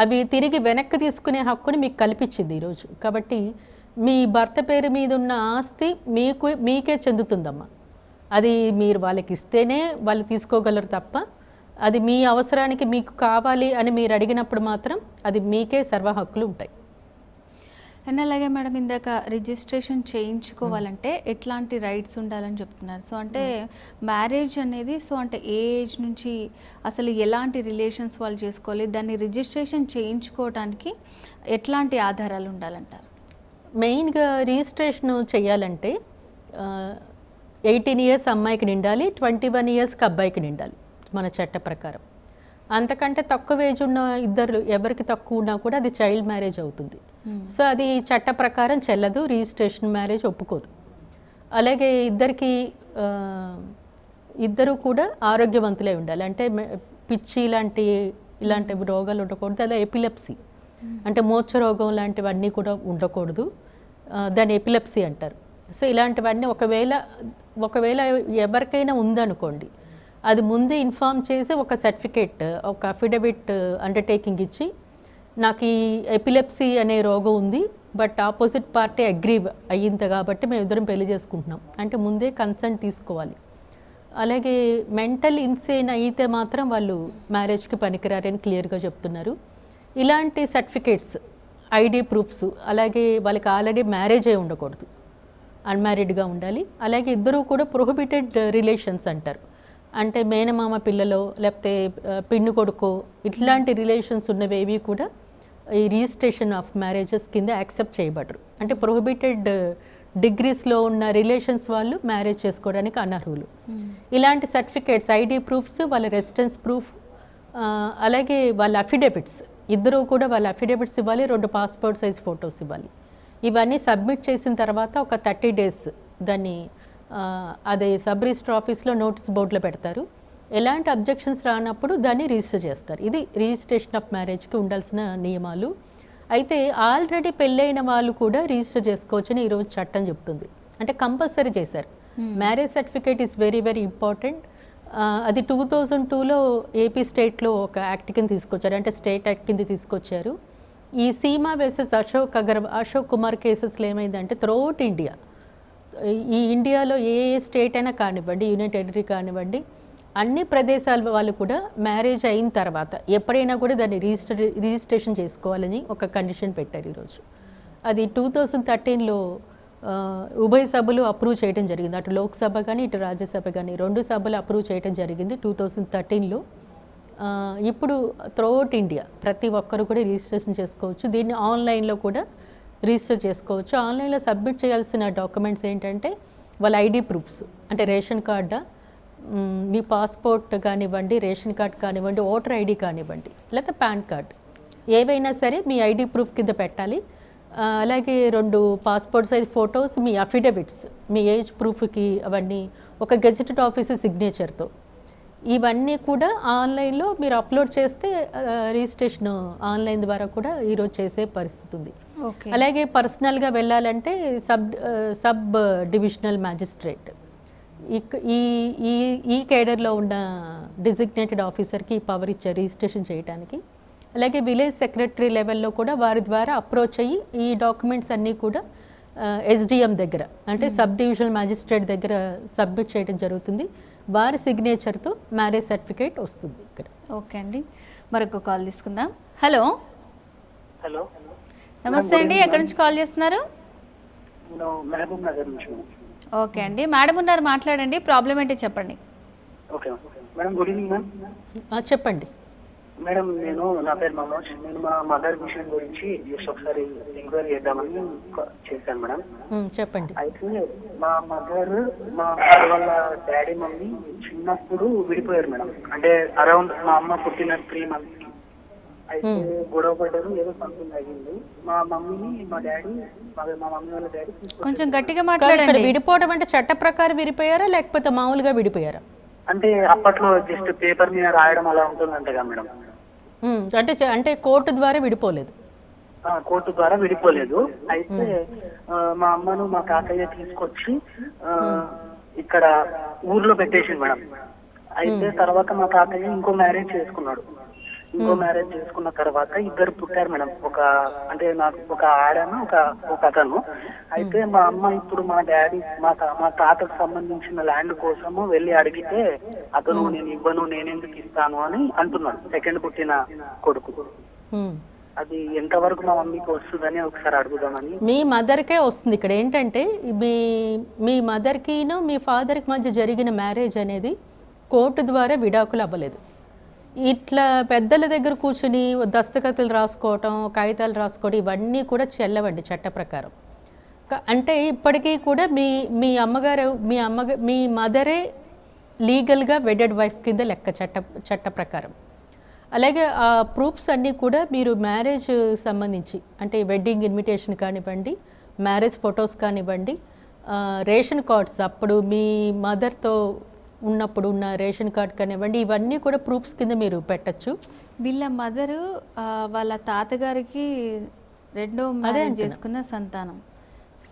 అవి తిరిగి వెనక్కి తీసుకునే హక్కుని మీకు కల్పించింది ఈరోజు. కాబట్టి మీ భర్త పేరు మీద ఉన్న ఆస్తి మీకే చెందుతుందమ్మా. అది మీరు వాళ్ళకి ఇస్తేనే వాళ్ళు తీసుకోగలరు తప్ప అది మీ అవసరానికి మీకు కావాలి అని మీరు అడిగినప్పుడు మాత్రం అది మీకే సర్వ హక్కులు ఉంటాయి. అండ్ అలాగే మేడం ఇందాక రిజిస్ట్రేషన్ చేయించుకోవాలంటే ఎట్లాంటి రైట్స్ ఉండాలని చెప్తున్నారు. సో అంటే మ్యారేజ్ అనేది సో అంటే ఏ ఏజ్ నుంచి అసలు ఎలాంటి రిలేషన్స్ వాళ్ళు చేసుకోవాలి, దాన్ని రిజిస్ట్రేషన్ చేయించుకోవడానికి ఎట్లాంటి ఆధారాలు ఉండాలంటారు? మెయిన్గా రిజిస్ట్రేషన్ చేయాలంటే 18 ఇయర్స్ అమ్మాయికి నిండాలి, 21 ఇయర్స్కి అబ్బాయికి నిండాలి మన చట్ట ప్రకారం. అంతకంటే తక్కువ ఏజ్ ఉన్న ఇద్దరు ఎవరికి తక్కువ ఉన్నా కూడా అది చైల్డ్ మ్యారేజ్ అవుతుంది. సో అది చట్ట ప్రకారం చెల్లదు, రిజిస్ట్రేషన్ మ్యారేజ్ ఒప్పుకోదు. అలాగే ఇద్దరు కూడా ఆరోగ్యవంతులై ఉండాలి. అంటే పిచ్చి ఇలాంటి రోగాలు ఉండకూడదు. అదే ఎపిలెప్సీ అంటే మోర్చ రోగం లాంటివన్నీ కూడా ఉండకూడదు. దాన్ని ఎపిలెప్సీ అంటారు. సో ఇలాంటివన్నీ ఒకవేళ ఎవరికైనా ఉందనుకోండి, అది ముందే ఇన్ఫార్మ్ చేసి ఒక సర్టిఫికేట్, ఒక అఫిడవిట్ అండర్టేకింగ్ ఇచ్చి నాకు ఈ ఎపిలెప్సీ అనే రోగం ఉంది బట్ ఆపోజిట్ పార్టీ అగ్రీ అయ్యింది కాబట్టి మేము ఇద్దరం పెళ్లి చేసుకుంటున్నాం అంటే ముందే కన్సెంట్ తీసుకోవాలి. అలాగే మెంటల్ ఇన్సేన్ అయితే మాత్రం వాళ్ళు మ్యారేజ్కి పనికిరారని క్లియర్గా చెప్తున్నారు. ఇలాంటి సర్టిఫికేట్స్, ఐడి ప్రూఫ్స్, అలాగే వాళ్ళకి ఆల్రెడీ మ్యారేజ్ అయి ఉండకూడదు, అన్మ్యారీడ్గా ఉండాలి. అలాగే ఇద్దరూ కూడా ప్రొహిబిటెడ్ రిలేషన్స్ అంటారు. అంటే మేనమామ పిల్లలో లేకపోతే పిన్ను కొడుకో ఇట్లాంటి రిలేషన్స్ ఉన్నవేవి కూడా ఈ రిజిస్ట్రేషన్ ఆఫ్ మ్యారేజెస్ కింద యాక్సెప్ట్ చేయబడరు. అంటే ప్రొహిబిటెడ్ డిగ్రీస్లో ఉన్న రిలేషన్స్ వాళ్ళు మ్యారేజ్ చేసుకోవడానికి అనర్హులు. ఇలాంటి సర్టిఫికేట్స్, ఐడి ప్రూఫ్స్, వాళ్ళ రెసిడెన్స్ ప్రూఫ్, అలాగే వాళ్ళ అఫిడవిట్స్, ఇద్దరూ కూడా వాళ్ళ అఫిడవిట్స్ ఇవ్వాలి, 2 పాస్పోర్ట్ సైజ్ ఫొటోస్ ఇవ్వాలి. ఇవన్నీ సబ్మిట్ చేసిన తర్వాత ఒక 30 డేస్ దాన్ని అదే సబ్ రిజిస్టర్ ఆఫీస్లో నోటీస్ బోర్డులో పెడతారు. ఎలాంటి అబ్జెక్షన్స్ రానప్పుడు దాన్ని రిజిస్టర్ చేస్తారు. ఇది రిజిస్ట్రేషన్ ఆఫ్ మ్యారేజ్కి ఉండాల్సిన నియమాలు. అయితే ఆల్రెడీ పెళ్ళైన వాళ్ళు కూడా రిజిస్టర్ చేసుకోవచ్చని ఈరోజు చట్టం చెప్తుంది. అంటే కంపల్సరీ చేశారు. Marriage certificate is very very important. అది 2002లో ఏపీ స్టేట్లో ఒక యాక్ట్ కింద తీసుకొచ్చారు, అంటే స్టేట్ యాక్ట్ కింద తీసుకొచ్చారు. ఈ సీమా వర్సెస్ అశోక్ కుమార్ కేసెస్లో ఏమైందంటే త్రూఅవుట్ ఇండియా, ఈ ఇండియాలో ఏ స్టేట్ అయినా కానివ్వండి, యూనియన్ టెరిటరీ కానివ్వండి, అన్ని ప్రదేశాల వాళ్ళు కూడా మ్యారేజ్ అయిన తర్వాత ఎప్పుడైనా కూడా దాన్ని రిజిస్ట్రేషన్ చేసుకోవాలని ఒక కండిషన్ పెట్టారు ఈరోజు. అది 2013లో ఉభయ సభలు అప్రూవ్ చేయడం జరిగింది. అటు లోక్సభ కానీ ఇటు రాజ్యసభ కానీ 2 సభలు అప్రూవ్ చేయడం జరిగింది 2013లో. ఇప్పుడు త్రూఅవుట్ ఇండియా ప్రతి ఒక్కరు కూడా రిజిస్ట్రేషన్ చేసుకోవచ్చు. దీన్ని ఆన్లైన్లో కూడా రిజిస్టర్ చేసుకోవచ్చు. ఆన్లైన్లో సబ్మిట్ చేయాల్సిన డాక్యుమెంట్స్ ఏంటంటే వాళ్ళ ఐడి ప్రూఫ్స్, అంటే రేషన్ కార్డా, మీ పాస్పోర్ట్ కానివ్వండి, రేషన్ కార్డ్ కానివ్వండి, ఓటర్ ఐడి కానివ్వండి, లేకపోతే పాన్ కార్డ్, ఏవైనా సరే మీ ఐడి ప్రూఫ్ కింద పెట్టాలి. అలాగే 2 పాస్పోర్ట్ సైజ్ ఫొటోస్, మీ అఫిడవిట్స్, మీ ఏజ్ ప్రూఫ్కి అవన్నీ ఒక గెజెటెడ్ ఆఫీసర్ సిగ్నేచర్తో, ఇవన్నీ కూడా ఆన్లైన్లో మీరు అప్లోడ్ చేస్తే రిజిస్ట్రేషన్ ఆన్లైన్ ద్వారా కూడా ఈరోజు చేసే పరిస్థితి ఉంది. అలాగే పర్సనల్గా వెళ్ళాలంటే సబ్ డివిజనల్ మ్యాజిస్ట్రేట్, ఈ కేడర్లో ఉన్న డిజిగ్నేటెడ్ ఆఫీసర్కి పవర్ ఇచ్చారు రిజిస్ట్రేషన్ చేయడానికి. అలాగే విలేజ్ సెక్రటరీ లెవెల్లో కూడా వారి ద్వారా అప్రోచ్ అయ్యి ఈ డాక్యుమెంట్స్ అన్నీ కూడా ఎస్డిఎం దగ్గర, అంటే సబ్ డివిజనల్ మ్యాజిస్ట్రేట్ దగ్గర సబ్మిట్ చేయడం జరుగుతుంది. వారి సిగ్నేచర్తో మ్యారేజ్ సర్టిఫికేట్ వస్తుంది ఇక్కడ. ఓకే అండి, మరొక కాల్ తీసుకుందాం. హలో హలో, నమస్తే అండి, ఎక్కడి నుంచి కాల్ చేస్తున్నారు? నేను మహబూబ్ నగర్ నుంచి. ఓకే అండి, మేడం ఉన్నారు, మాట్లాడండి, ప్రాబ్లం ఏంటి చెప్పండి. Okay madam, good evening ma'am. చెప్పండి. మేడం నా పేరు మనోజ్. నేను మా మదర్ విషయం గురించి జస్ట్ ఒకసారి ఎంక్వైరీ చేద్దామని చేశాను మేడం. చెప్పండి. అయితే మా మదర్ మా మదర్ వాళ్ళ డాడీ మమ్మీ చిన్నప్పుడు విడిపోయారు మేడం. అంటే అరౌండ్ మా అమ్మ పుట్టిన 3 months. అయితే గొడవ పడ్డారు, ఏదో సంథింగ్ అయ్యింది. మా మమ్మీని మా మమ్మీ వాళ్ళ డాడీ కొంచెం గట్టిగా ఇక్కడ మాట్లాడండి. విడిపోవడం అంటే చట్ట ప్రకారం విడిపోయారా లేకపోతే మామూలుగా విడిపోయారా? అంటే అప్పట్లో జస్ట్ పేపర్ మీద రాయడం అలా ఉంటుందంటగా మేడం. అంటే కోర్టు ద్వారా విడిపోలేదు. కోర్టు ద్వారా విడిపోలేదు. అయితే మా అమ్మను మా తాతయ్య తీసుకొచ్చి ఇక్కడ ఊర్లో పెట్టేసింది మేడం. అయితే తర్వాత మా తాతయ్య ఇంకో మ్యారేజ్ చేసుకున్నాడు. చేసుకున్న తర్వాత 2 పుట్టారు మేడం. అంటే నాకు ఒక ఆడను ఒక అతను. అయితే మా అమ్మ ఇప్పుడు మా డాడీ మా తాతకు సంబంధించిన ల్యాండ్ కోసము వెళ్ళి అడిగితే అతను నేను ఇవ్వను, నేనెందుకు ఇస్తాను అని అంటున్నాడు, సెకండ్ పుట్టిన కొడుకు. అది ఎంతవరకు మా మమ్మీకి వస్తుందని ఒకసారి అడుగుదామని. మీ మదర్కే వస్తుంది. ఇక్కడ ఏంటంటే మీ మదర్కిను మీ ఫాదర్కి మధ్య జరిగిన మ్యారేజ్ అనేది కోర్టు ద్వారా విడాకులు అవ్వలేదు. ఇట్లా పెద్దల దగ్గర కూర్చుని దస్తఖతులు రాసుకోవటం, కాగితాలు రాసుకోవడం ఇవన్నీ కూడా చెల్లవండి చట్ట ప్రకారం. అంటే ఇప్పటికీ కూడా మీ మదరే లీగల్గా వెడెడ్ వైఫ్ కింద లెక్క చట్ట ప్రకారం. అలాగే ఆ ప్రూఫ్స్ అన్నీ కూడా మీరు మ్యారేజ్ సంబంధించి అంటే వెడ్డింగ్ ఇన్విటేషన్ కానివ్వండి, మ్యారేజ్ ఫొటోస్ కానివ్వండి, రేషన్ కార్డ్స్ అప్పుడు మీ మదర్తో ఉన్నప్పుడు ఉన్న రేషన్ కార్డ్ కానివ్వండి, ఇవన్నీ కూడా ప్రూఫ్స్ కింద మీరు పెట్టచ్చు. వీళ్ళ మదరు వాళ్ళ తాతగారికి 2వ మ్యారేజ్ చేసుకున్న సంతానం.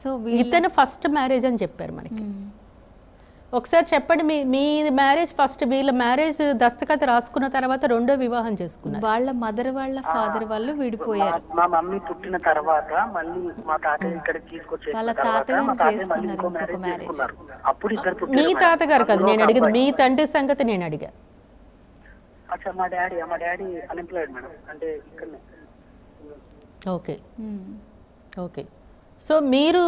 సో ఇతను ఫస్ట్ మ్యారేజ్ అని చెప్పారు మనకి. ఒకసారి చెప్పండి, మీ మ్యారేజ్ ఫస్ట్, వీళ్ళ మ్యారేజ్ దస్తఖత్ రాసుకున్న తర్వాత 2వ వివాహం చేసుకున్నారు. వాళ్ళ మదర్ వాళ్ళ ఫాదర్ వాళ్ళు విడిపోయారు. మా మమ్మీ పుట్టిన తర్వాత మళ్ళీ మా తాతయ్య ఇక్కడికి తీసుకొచ్చేసిన వాళ్ళ తర్వాత మా తాతయ్య మళ్ళీ ఇంకో తాతగారు మ్యారేజ్ చేసుకున్నారు. అప్పుడు 2 మీ పుట్టారు. తాతగారు కాదు నేను అడిగింది, మీ తండ్రి సంగతి నేను అడిగా. అచ్చా, మా డాడీ అన్ఎంప్లాయిడ్ మేడం. అంటే ఇక్కడనే. Okay okay. సో మీరు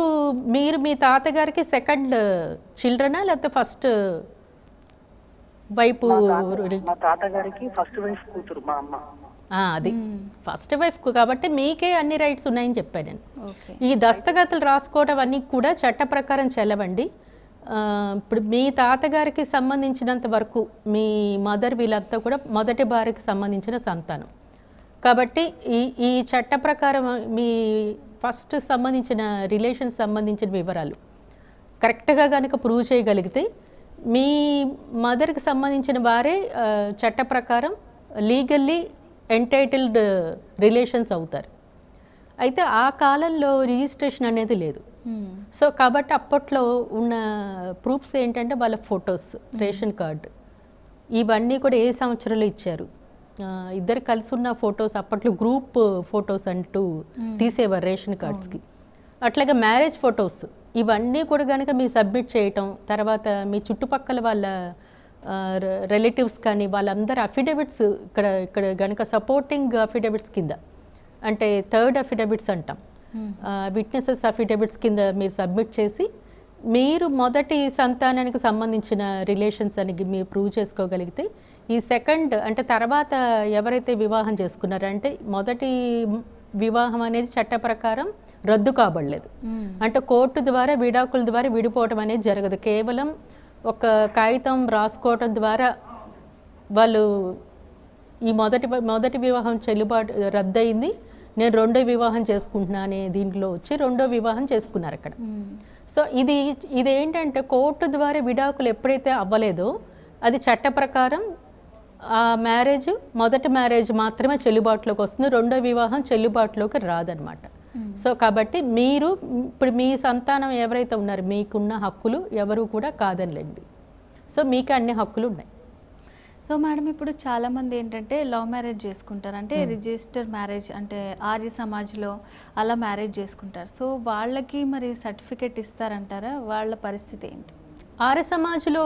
మీ తాతగారికి సెకండ్ చిల్డ్రనా లేకపోతే ఫస్ట్ వైపు? మా తాతగారికి ఫస్ట్ వైఫ్ కూతురు మా అమ్మ. అది ఫస్ట్ వైఫ్ కాబట్టి మీకే అన్ని రైట్స్ ఉన్నాయని చెప్పాను నేను. ఓకే. ఈ దస్తఖతులు రాసుకోవడం అన్నీ కూడా చట్ట ప్రకారం చెల్లవండి. ఇప్పుడు మీ తాతగారికి సంబంధించినంత వరకు మీ మదర్ వీళ్ళంతా కూడా మొదటి భార్యకి సంబంధించిన సంతానం కాబట్టి ఈ చట్ట ప్రకారం మీ ఫస్ట్ సంబంధించిన రిలేషన్స్ సంబంధించిన వివరాలు కరెక్ట్గా కనుక ప్రూవ్ చేయగలిగితే మీ మదర్కి సంబంధించిన వారే చట్ట ప్రకారం లీగల్లీ ఎంటైటిల్డ్ రిలేషన్స్ అవుతారు. అయితే ఆ కాలంలో రిజిస్ట్రేషన్ అనేది లేదు. సో కాబట్టి అప్పట్లో ఉన్న ప్రూఫ్స్ ఏంటంటే వాళ్ళ ఫొటోస్, రేషన్ కార్డు, ఇవన్నీ కూడా ఏ సంవత్సరంలో ఇచ్చారు, ఇద్దరు కలిసి ఉన్న ఫొటోస్, అప్పట్లో గ్రూప్ ఫొటోస్ అంటూ తీసేవారు రేషన్ కార్డ్స్కి. అట్లాగే మ్యారేజ్ ఫొటోస్ ఇవన్నీ కూడా కనుక మీరు సబ్మిట్ చేయటం, తర్వాత మీ చుట్టుపక్కల వాళ్ళ రిలేటివ్స్ కానీ వాళ్ళందరూ అఫిడవిట్స్ ఇక్కడ కనుక సపోర్టింగ్ అఫిడవిట్స్ కింద అంటే 3rd అఫిడవిట్స్ అంటాం, విట్నెసెస్ అఫిడవిట్స్ కింద మీరు సబ్మిట్ చేసి మీరు మొదటి సంతానానికి సంబంధించిన రిలేషన్స్ అని మీరు ప్రూవ్ చేసుకోగలిగితే ఈ సెకండ్ అంటే తర్వాత ఎవరైతే వివాహం చేసుకున్నారో అంటే మొదటి వివాహం అనేది చట్ట ప్రకారం రద్దు కాబడలేదు. అంటే కోర్టు ద్వారా విడాకుల ద్వారా విడిపోవడం అనేది జరగదు. కేవలం ఒక కాగితం రాసుకోవడం ద్వారా వాళ్ళు ఈ మొదటి వివాహం చెల్లుబాటు రద్దయింది, నేను 2వ వివాహం చేసుకుంటున్నా అనే దీంట్లో వచ్చి 2వ వివాహం చేసుకున్నారు అక్కడ. సో ఇదేంటంటే కోర్టు ద్వారా విడాకులు ఎప్పుడైతే అవ్వలేదో అది చట్ట ప్రకారం ఆ మ్యారేజ్ మొదటి మ్యారేజ్ మాత్రమే చెల్లుబాటులోకి వస్తుంది, 2వ వివాహం చెల్లుబాటులోకి రాదనమాట. సో కాబట్టి మీరు ఇప్పుడు మీ సంతానం ఎవరైతే ఉన్నారో మీకున్న హక్కులు ఎవరు కూడా కాదనిలేండి. సో మీకు అన్ని హక్కులు ఉన్నాయి. సో మేడం ఇప్పుడు చాలామంది ఏంటంటే లవ్ మ్యారేజ్ చేసుకుంటారు, అంటే రిజిస్టర్ మ్యారేజ్ అంటే ఆర్య సమాజ్లో అలా మ్యారేజ్ చేసుకుంటారు. సో వాళ్ళకి మరి సర్టిఫికేట్ ఇస్తారంటారా? వాళ్ళ పరిస్థితి ఏంటి? ఆర్య సమాజ్లో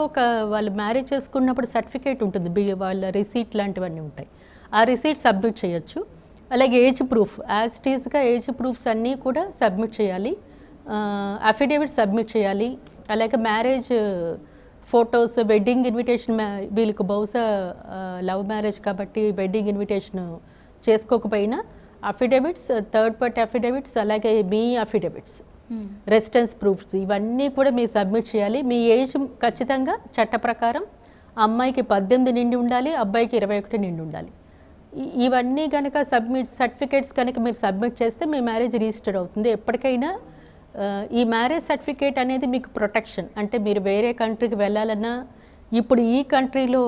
వాళ్ళు మ్యారేజ్ చేసుకున్నప్పుడు సర్టిఫికేట్ ఉంటుంది, వాళ్ళ రిసీట్ లాంటివన్నీ ఉంటాయి. ఆ రిసీట్ సబ్మిట్ చేయొచ్చు. అలాగే ఏజ్ ప్రూఫ్ యాజ్ టీజ్గా ఏజ్ ప్రూఫ్స్ అన్నీ కూడా సబ్మిట్ చేయాలి, అఫిడేవిట్ సబ్మిట్ చేయాలి. అలాగే మ్యారేజ్ ఫొటోస్, వెడ్డింగ్ ఇన్విటేషన్, వీళ్ళకి బహుశా లవ్ మ్యారేజ్ కాబట్టి వెడ్డింగ్ ఇన్విటేషన్ చేసుకోకపోయినా అఫిడవిట్స్, థర్డ్ పార్టీ అఫిడవిట్స్, అలాగే మీ అఫిడవిట్స్, రెసిడెన్స్ ప్రూఫ్స్, ఇవన్నీ కూడా మీరు సబ్మిట్ చేయాలి. మీ ఏజ్ ఖచ్చితంగా చట్ట ప్రకారం అమ్మాయికి 18 నిండి ఉండాలి, అబ్బాయికి 21 నిండి ఉండాలి. ఇవన్నీ కనుక సర్టిఫికేట్స్ కనుక మీరు సబ్మిట్ చేస్తే మీ మ్యారేజ్ రిజిస్టర్ అవుతుంది. ఎప్పటికైనా ఈ మ్యారేజ్ సర్టిఫికేట్ అనేది మీకు ప్రొటెక్షన్. అంటే మీరు వేరే కంట్రీకి వెళ్ళాలన్నా, ఇప్పుడు ఈ కంట్రీలో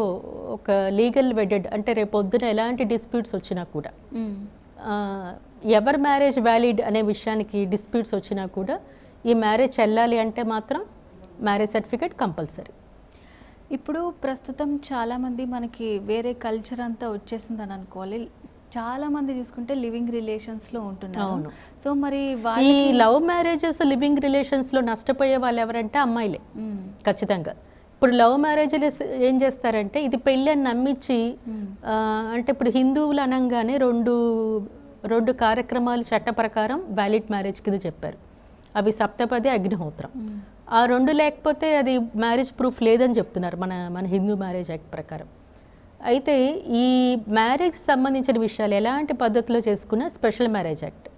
ఒక లీగల్ వెడెడ్ అంటే రేపు పొద్దున ఎలాంటి డిస్ప్యూట్స్ వచ్చినా కూడా, ఎవరి మ్యారేజ్ వ్యాలిడ్ అనే విషయానికి డిస్ప్యూట్స్ వచ్చినా కూడా ఈ మ్యారేజ్ చెల్లాలి అంటే మాత్రం మ్యారేజ్ సర్టిఫికేట్ కంపల్సరీ. ఇప్పుడు ప్రస్తుతం చాలామంది మనకి వేరే కల్చర్ అంతా వచ్చేసిందని అనుకోవాలి. చాలామంది చూసుకుంటే లివింగ్ రిలేషన్స్లో ఉంటున్నారు. సో మరి ఈ లవ్ మ్యారేజెస్, లివింగ్ రిలేషన్స్లో నష్టపోయే వాళ్ళు ఎవరంటే అమ్మాయిలే ఖచ్చితంగా. ఇప్పుడు లవ్ మ్యారేజెస్ ఏం చేస్తారంటే ఇది పెళ్ళి అని నమ్మించి, అంటే ఇప్పుడు హిందువులు అనగానే రెండు కార్యక్రమాలు చట్ట ప్రకారం వ్యాలిడ్ మ్యారేజ్ కింద చెప్పారు. అవి సప్తపది, అగ్నిహోత్రం. ఆ రెండు లేకపోతే అది మ్యారేజ్ ప్రూఫ్ లేదని చెప్తున్నారు మన హిందూ మ్యారేజ్ యాక్ట్ ప్రకారం. అయితే ఈ మ్యారేజ్ సంబంధించిన విషయాలు ఎలాంటి పద్ధతిలో చేసుకున్న స్పెషల్ మ్యారేజ్ యాక్ట్,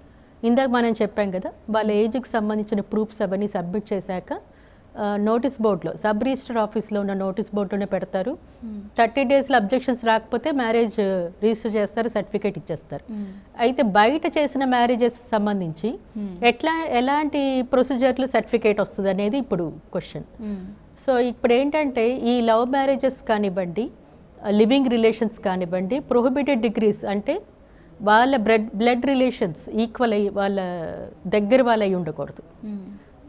ఇందాక మనం చెప్పాం కదా, వాళ్ళ ఏజ్కి సంబంధించిన ప్రూఫ్స్ అవన్నీ సబ్మిట్ చేశాక నోటీస్ బోర్డులో, సబ్ రిజిస్టర్ ఆఫీస్లో ఉన్న నోటీస్ బోర్డులోనే పెడతారు. 30 డేస్లో అబ్జెక్షన్స్ రాకపోతే మ్యారేజ్ రిజిస్టర్ చేస్తారు, సర్టిఫికేట్ ఇచ్చేస్తారు. అయితే బయట చేసిన మ్యారేజెస్ సంబంధించి ఎలాంటి ప్రొసీజర్లు సర్టిఫికేట్ వస్తుంది అనేది ఇప్పుడు క్వశ్చన్. సో ఇప్పుడు ఏంటంటే ఈ లవ్ మ్యారేజెస్ కానివ్వండి, లివింగ్ రిలేషన్స్ కానివ్వండి, ప్రొహిబిటెడ్ డిగ్రీస్ అంటే వాళ్ళ బ్లడ్ రిలేషన్స్ ఈక్వల్ అయ్యి వాళ్ళ దగ్గర వాళ్ళు అయి ఉండకూడదు.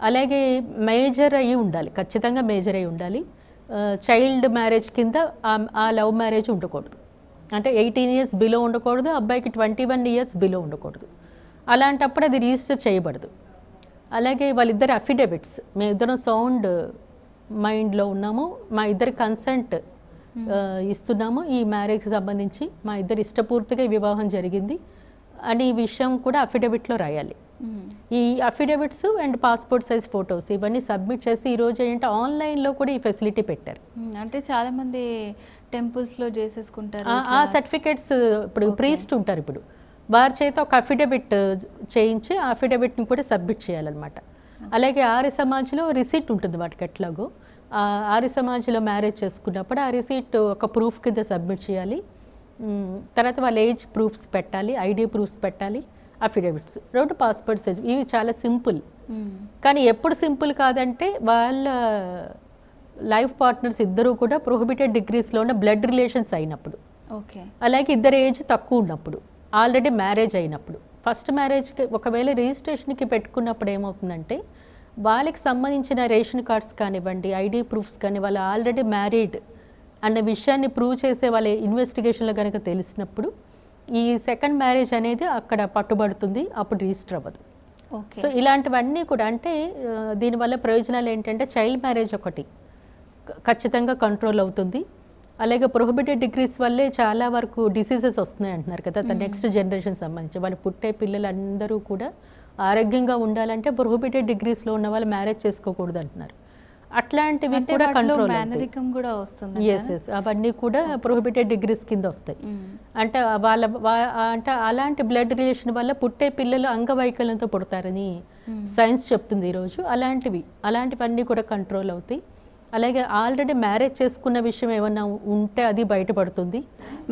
అలాగే మేజర్ అయ్యి ఉండాలి, ఖచ్చితంగా మేజర్ అయ్యి ఉండాలి. చైల్డ్ మ్యారేజ్ కింద ఆ లవ్ మ్యారేజ్ ఉండకూడదు. అంటే 18 ఇయర్స్ బిలో ఉండకూడదు, అబ్బాయికి 21 ఇయర్స్ బిలో ఉండకూడదు. అలాంటప్పుడు అది రిజిస్టర్ చేయబడదు. అలాగే వాళ్ళిద్దరు అఫిడవిట్స్, మేము ఇద్దరం సౌండ్ మైండ్లో ఉన్నాము, మా ఇద్దరి కన్సెంట్ ఇస్తున్నాము, ఈ మ్యారేజ్కి సంబంధించి మా ఇద్దరు ఇష్టపూర్తిగా వివాహం జరిగింది అని ఈ విషయం కూడా అఫిడవిట్లో రాయాలి. ఈ affidavits and passport size photos ఇవన్నీ సబ్మిట్ చేసి ఈరోజు ఏంటంటే ఆన్లైన్లో కూడా ఈ ఫెసిలిటీ పెట్టారు. అంటే చాలామంది టెంపుల్స్లో చేసేసుకుంటారు ఆ సర్టిఫికేట్స్. ఇప్పుడు ప్రీస్ట్ ఉంటారు, ఇప్పుడు వారి చేత ఒక అఫిడవిట్ చేయించి ఆ అఫిడవిట్ని కూడా సబ్మిట్ చేయాలన్నమాట. అలాగే ఆర్య సమాజ్లో రిసీట్ ఉంటుంది వాటికి ఎట్లాగో. ఆర్య సమాజ్లో మ్యారేజ్ చేసుకున్నప్పుడు ఆ రిసీట్ ఒక ప్రూఫ్ కింద సబ్మిట్ చేయాలి. తర్వాత వాళ్ళ ఏజ్ ప్రూఫ్స్ పెట్టాలి, ఐడి ప్రూఫ్స్ పెట్టాలి, అఫిడవిట్స్, 2 పాస్పోర్ట్ సైజ్. ఇవి చాలా సింపుల్. కానీ ఎప్పుడు సింపుల్ కాదంటే వాళ్ళ లైఫ్ పార్ట్నర్స్ ఇద్దరూ కూడా ప్రొహిబిటెడ్ డిగ్రీస్లో ఉన్న బ్లడ్ రిలేషన్స్ అయినప్పుడు, అలాగే ఇద్దరు ఏజ్ తక్కువ ఉన్నప్పుడు, ఆల్రెడీ మ్యారేజ్ అయినప్పుడు. ఫస్ట్ మ్యారేజ్కి ఒకవేళ రిజిస్ట్రేషన్కి పెట్టుకున్నప్పుడు ఏమవుతుందంటే వాళ్ళకి సంబంధించిన రేషన్ కార్డ్స్ కానివ్వండి, ఐడి ప్రూఫ్స్ కానీ వాళ్ళు ఆల్రెడీ మ్యారీడ్ అన్న విషయాన్ని ప్రూవ్ చేసే వాళ్ళ ఇన్వెస్టిగేషన్లో కనుక తెలిసినప్పుడు ఈ సెకండ్ మ్యారేజ్ అనేది అక్కడ పట్టుబడుతుంది, అప్పుడు రిజిస్టర్ అవ్వదు. సో ఇలాంటివన్నీ కూడా అంటే దీనివల్ల ప్రయోజనాలు ఏంటంటే చైల్డ్ మ్యారేజ్ ఒకటి ఖచ్చితంగా కంట్రోల్ అవుతుంది. అలాగే ప్రొహిబిటెడ్ డిగ్రీస్ వల్లే చాలా వరకు డిసీజెస్ వస్తున్నాయి అంటున్నారు కదా, నెక్స్ట్ జనరేషన్ సంబంధించి వాళ్ళు పుట్టే పిల్లలందరూ కూడా ఆరోగ్యంగా ఉండాలంటే ప్రొహిబిటెడ్ డిగ్రీస్లో ఉన్న వాళ్ళు మ్యారేజ్ చేసుకోకూడదు అంటున్నారు. అట్లాంటివి కూడా కంట్రోల్ అవుతాయి. ఎస్, అవన్నీ కూడా ప్రొహిబిటెడ్ డిగ్రీస్ కింద వస్తాయి. అంటే అంటే అలాంటి బ్లడ్ రిలేషన్ వల్ల పుట్టే పిల్లలు అంగవైకల్యంతో పుడతారని సైన్స్ చెప్తుంది ఈరోజు. అలాంటివన్నీ కూడా కంట్రోల్ అవుతాయి. అలాగే ఆల్రెడీ మ్యారేజ్ చేసుకున్న విషయం ఏమన్నా ఉంటే అది బయటపడుతుంది.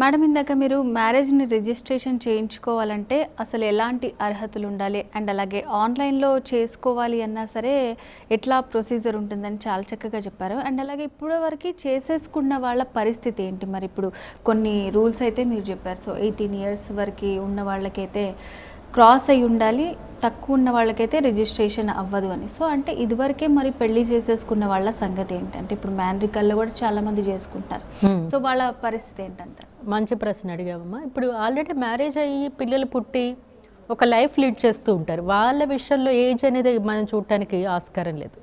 మేడం, ఇందాక మీరు మ్యారేజ్ని రిజిస్ట్రేషన్ చేయించుకోవాలంటే అసలు ఎలాంటి అర్హతలు ఉండాలి, అండ్ అలాగే ఆన్లైన్లో చేసుకోవాలి అన్నా సరే ఎట్లా ప్రొసీజర్ ఉంటుందని చాలా చక్కగా చెప్పారు. అండ్ అలాగే ఇప్పుడు వరకు చేసేసుకున్న వాళ్ళ పరిస్థితి ఏంటి? మరి ఇప్పుడు కొన్ని రూల్స్ అయితే మీరు చెప్పారు. సో 18 ఇయర్స్ వరకు ఉన్న వాళ్ళకైతే క్రాస్ అయి ఉండాలి, తక్కువ ఉన్న వాళ్ళకైతే రిజిస్ట్రేషన్ అవ్వదు అని. సో అంటే ఇదివరకే మరి పెళ్లి చేసేసుకున్న వాళ్ళ సంగతి ఏంటంటే ఇప్పుడు మ్యాన్రికల్లో కూడా చాలా మంది చేసుకుంటారు. సో వాళ్ళ పరిస్థితి ఏంటంటారు? మంచి ప్రశ్న అడిగావమ్మా. ఇప్పుడు ఆల్రెడీ మ్యారేజ్ అయ్యి పిల్లలు పుట్టి ఒక లైఫ్ లీడ్ చేస్తూ ఉంటారు. వాళ్ళ విషయంలో ఏజ్ అనేది మనం చూడటానికి ఆస్కారం లేదు.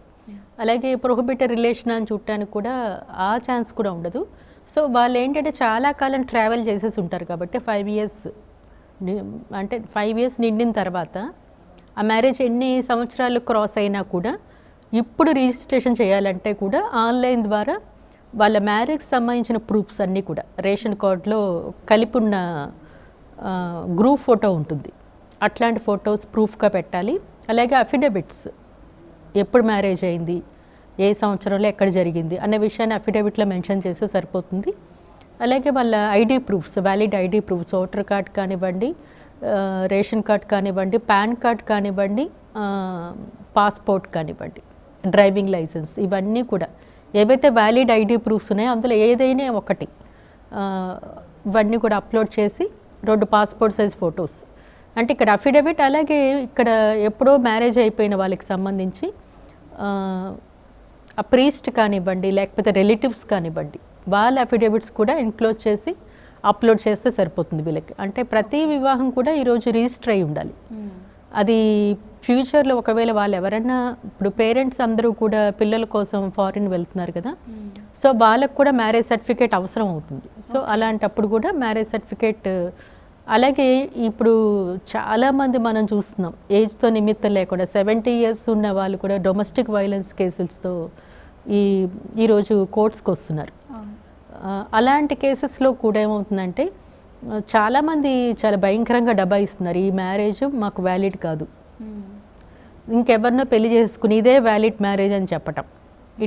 అలాగే ప్రొహిబిటెడ్ రిలేషన్ అని చూడటానికి కూడా ఆ ఛాన్స్ కూడా ఉండదు. సో వాళ్ళు ఏంటంటే చాలా కాలం ట్రావెల్ చేసేసి ఉంటారు కాబట్టి 5 ఇయర్స్ నిండిన తర్వాత ఆ మ్యారేజ్ ఎన్ని సంవత్సరాలు క్రాస్ అయినా కూడా ఇప్పుడు రిజిస్ట్రేషన్ చేయాలంటే కూడా ఆన్లైన్ ద్వారా వాళ్ళ మ్యారేజ్కి సంబంధించిన ప్రూఫ్స్ అన్నీ కూడా రేషన్ కార్డులో కలిపి ఉన్న గ్రూప్ ఫోటో ఉంటుంది, అట్లాంటి ఫొటోస్ ప్రూఫ్గా పెట్టాలి. అలాగే అఫిడవిట్స్, ఎప్పుడు మ్యారేజ్ అయింది, ఏ సంవత్సరంలో ఎక్కడ జరిగింది అనే విషయాన్ని అఫిడవిట్లో మెన్షన్ చేస్తే సరిపోతుంది. అలాగే వాళ్ళ ID proofs, valid ID proofs, voter card కానివ్వండి, రేషన్ కార్డ్ కానివ్వండి, పాన్ కార్డ్ కానివ్వండి, పాస్పోర్ట్ కానివ్వండి, డ్రైవింగ్ లైసెన్స్, ఇవన్నీ కూడా ఏవైతే వ్యాలిడ్ ఐడి ప్రూఫ్స్ ఉన్నాయో అందులో ఏదైనా ఒకటి ఇవన్నీ కూడా అప్లోడ్ చేసి 2 పాస్పోర్ట్ సైజ్ ఫొటోస్, అంటే ఇక్కడ అఫిడవిట్, అలాగే ఇక్కడ ఎప్పుడో మ్యారేజ్ అయిపోయిన వాళ్ళకి సంబంధించి ఆ ప్రీస్ట్ కానివ్వండి లేకపోతే రిలేటివ్స్ కానివ్వండి వాళ్ళ అఫిడవిట్స్ కూడా ఎన్క్లోజ్ చేసి అప్లోడ్ చేస్తే సరిపోతుంది వీళ్ళకి. అంటే ప్రతి వివాహం కూడా ఈరోజు రిజిస్టర్ అయి ఉండాలి. అది ఫ్యూచర్లో ఒకవేళ వాళ్ళు ఎవరైనా, ఇప్పుడు పేరెంట్స్ అందరూ కూడా పిల్లల కోసం ఫారిన్ వెళ్తున్నారు కదా, సో వాళ్ళకు కూడా మ్యారేజ్ సర్టిఫికేట్ అవసరం అవుతుంది. సో అలాంటప్పుడు కూడా మ్యారేజ్ సర్టిఫికేట్, అలాగే ఇప్పుడు చాలామంది మనం చూస్తున్నాం ఏజ్తో నిమిత్తం లేకుండా 70 years ఉన్న వాళ్ళు కూడా డొమెస్టిక్ వైలెన్స్ కేసెస్తో ఈరోజు కోర్ట్స్కి వస్తున్నారు. అలాంటి కేసెస్లో కూడా ఏమవుతుందంటే చాలామంది చాలా భయంకరంగా దబాయిస్తున్నారు, ఈ మ్యారేజ్ మాకు వ్యాలిడ్ కాదు, ఇంకెవరినో పెళ్లి చేసుకుని ఇదే వ్యాలిడ్ మ్యారేజ్ అని చెప్పటం,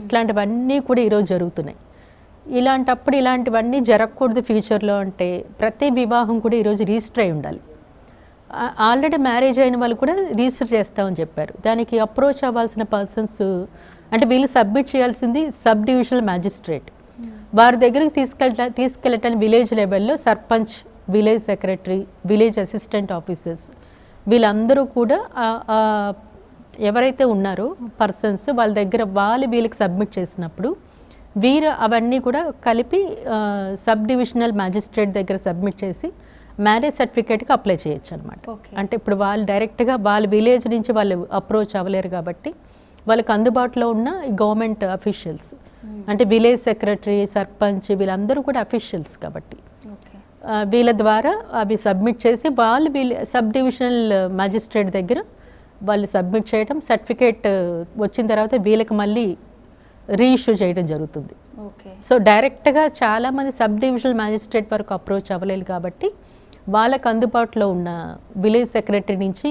ఇట్లాంటివన్నీ కూడా ఈరోజు జరుగుతున్నాయి. ఇలాంటప్పుడు ఇలాంటివన్నీ జరగకూడదు ఫ్యూచర్లో అంటే ప్రతి వివాహం కూడా ఈరోజు రిజిస్టర్ అయి ఉండాలి. ఆల్రెడీ మ్యారేజ్ అయిన వాళ్ళు కూడా రిజిస్టర్ చేస్తామని చెప్పారు. దానికి అప్రోచ్ అవ్వాల్సిన పర్సన్స్ అంటే వీళ్ళు సబ్మిట్ చేయాల్సింది సబ్ డివిజనల్ మ్యాజిస్ట్రేట్, వారి దగ్గరికి తీసుకెళ్ళటానికి విలేజ్ లెవెల్లో sarpanch, village secretary, village assistant officers, వీళ్ళందరూ కూడా ఎవరైతే ఉన్నారో పర్సన్స్ వాళ్ళ దగ్గర వీళ్ళకి సబ్మిట్ చేసినప్పుడు వీరు అవన్నీ కూడా కలిపి సబ్ డివిజనల్ మ్యాజిస్ట్రేట్ దగ్గర సబ్మిట్ చేసి మ్యారేజ్ సర్టిఫికేట్కి అప్లై చేయొచ్చు అనమాట. అంటే ఇప్పుడు వాళ్ళు డైరెక్ట్గా వాళ్ళ విలేజ్ నుంచి వాళ్ళు అప్రోచ్ అవ్వలేరు కాబట్టి వాళ్ళకి అందుబాటులో ఉన్న గవర్నమెంట్ అఫీషియల్స్, అంటే విలేజ్ సెక్రటరీ, సర్పంచ్, వీళ్ళందరూ కూడా అఫీషియల్స్ కాబట్టి వీళ్ళ ద్వారా అవి సబ్మిట్ చేసి వాళ్ళు సబ్ డివిజనల్ మ్యాజిస్ట్రేట్ దగ్గర వాళ్ళు సబ్మిట్ చేయడం, సర్టిఫికేట్ వచ్చిన తర్వాత వీళ్ళకి మళ్ళీ రీఇష్యూ చేయడం జరుగుతుంది. సో డైరెక్ట్గా చాలామంది సబ్ డివిజనల్ మ్యాజిస్ట్రేట్ వరకు అప్రోచ్ అవ్వలేదు కాబట్టి వాళ్ళకు అందుబాటులో ఉన్న విలేజ్ సెక్రటరీ నుంచి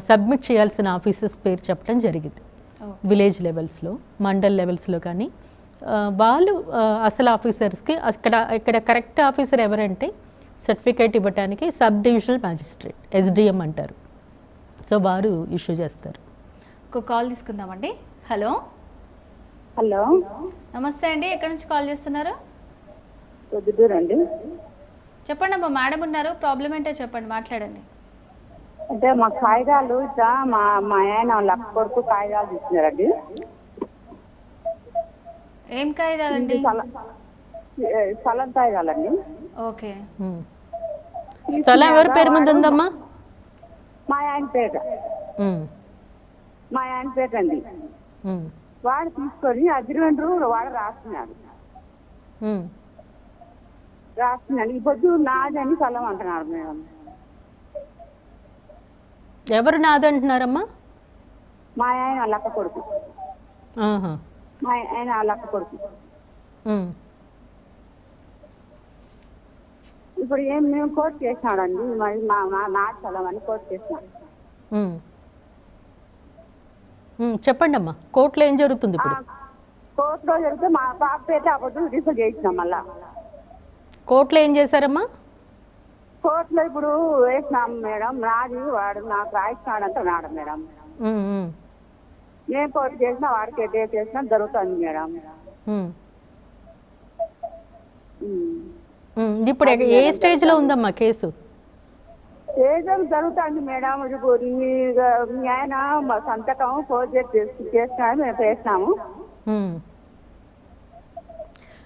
సబ్మిట్ చేయాల్సిన ఆఫీసర్స్ పేరు చెప్పడం జరిగింది. విలేజ్ లెవెల్స్లో, మండల్ లెవెల్స్లో కానీ వాళ్ళు అసలు ఆఫీసర్స్కి ఇక్కడ కరెక్ట్ ఆఫీసర్ ఎవరంటే సర్టిఫికేట్ ఇవ్వడానికి సబ్ డివిజనల్ మ్యాజిస్ట్రేట్, SDM అంటారు. సో వారు ఇష్యూ చేస్తారు. ఒక కాల్ తీసుకుందామండి. హలో హలో, నమస్తే అండి, ఎక్కడి నుంచి కాల్ చేస్తున్నారు? పొద్దుటూరండి. చెప్పండి అమ్మా, మేడం ఉన్నారు, ప్రాబ్లం ఏంటో చెప్పండి, మాట్లాడండి. అంటే మా కాగితాలు ఇట్లా మా ఆయన లక్క కొడుకు కాగితాలు తీసుకున్నారండి. ఏం కాగితాలండి? స్థలం కాగితాలండి. ఓకే, స్థలం ఎవరి పేరు మీద ఉందమ్మా? మా ఆయన పేట, మా ఆయన పేట అండి. వాడు తీసుకొని అగ్రిమెంట్ వాడు రాస్తున్నాడు. ఈ పొద్దు నాదని స్థలం అంటున్నాడు మేడం. ఎవరు నాదంటున్నారమ్మా? మా ఆయన లక్క కొడుకు. మా ఆయన లక్క కొడుకు. ఇప్పుడు మేము కోర్టు చేసినాడండి, మరి నా స్థలం అని కోర్టు చేసినాడు. చెప్పండి అమ్మా, కోర్టులో ఏం జరుగుతుంది ఇప్పుడు? కోర్టులో జరిగితే మా పాప పేట అబద్ధం రిజిస్టర్ చేసినాం. మళ్ళా కోర్టులో ఏం చేశారమ్మా? కోర్టులో ఇప్పుడు వేసినాం మేడం, నాది వాడు నాకు రాయిస్తున్నాడు అంటున్నాడు మేడం. నేను కోర్టు చేసినా వాడికి ఎదే చేసినా జరుగుతుంది మేడం. ఇప్పుడు ఏ స్టేజ్లో ఉందమ్మా కేసు? ఏదో జరుగుతుంది మేడం. మీ ఆయన సంతకం ఫోర్జరీ చేసినాడు, మేము వేసినాము.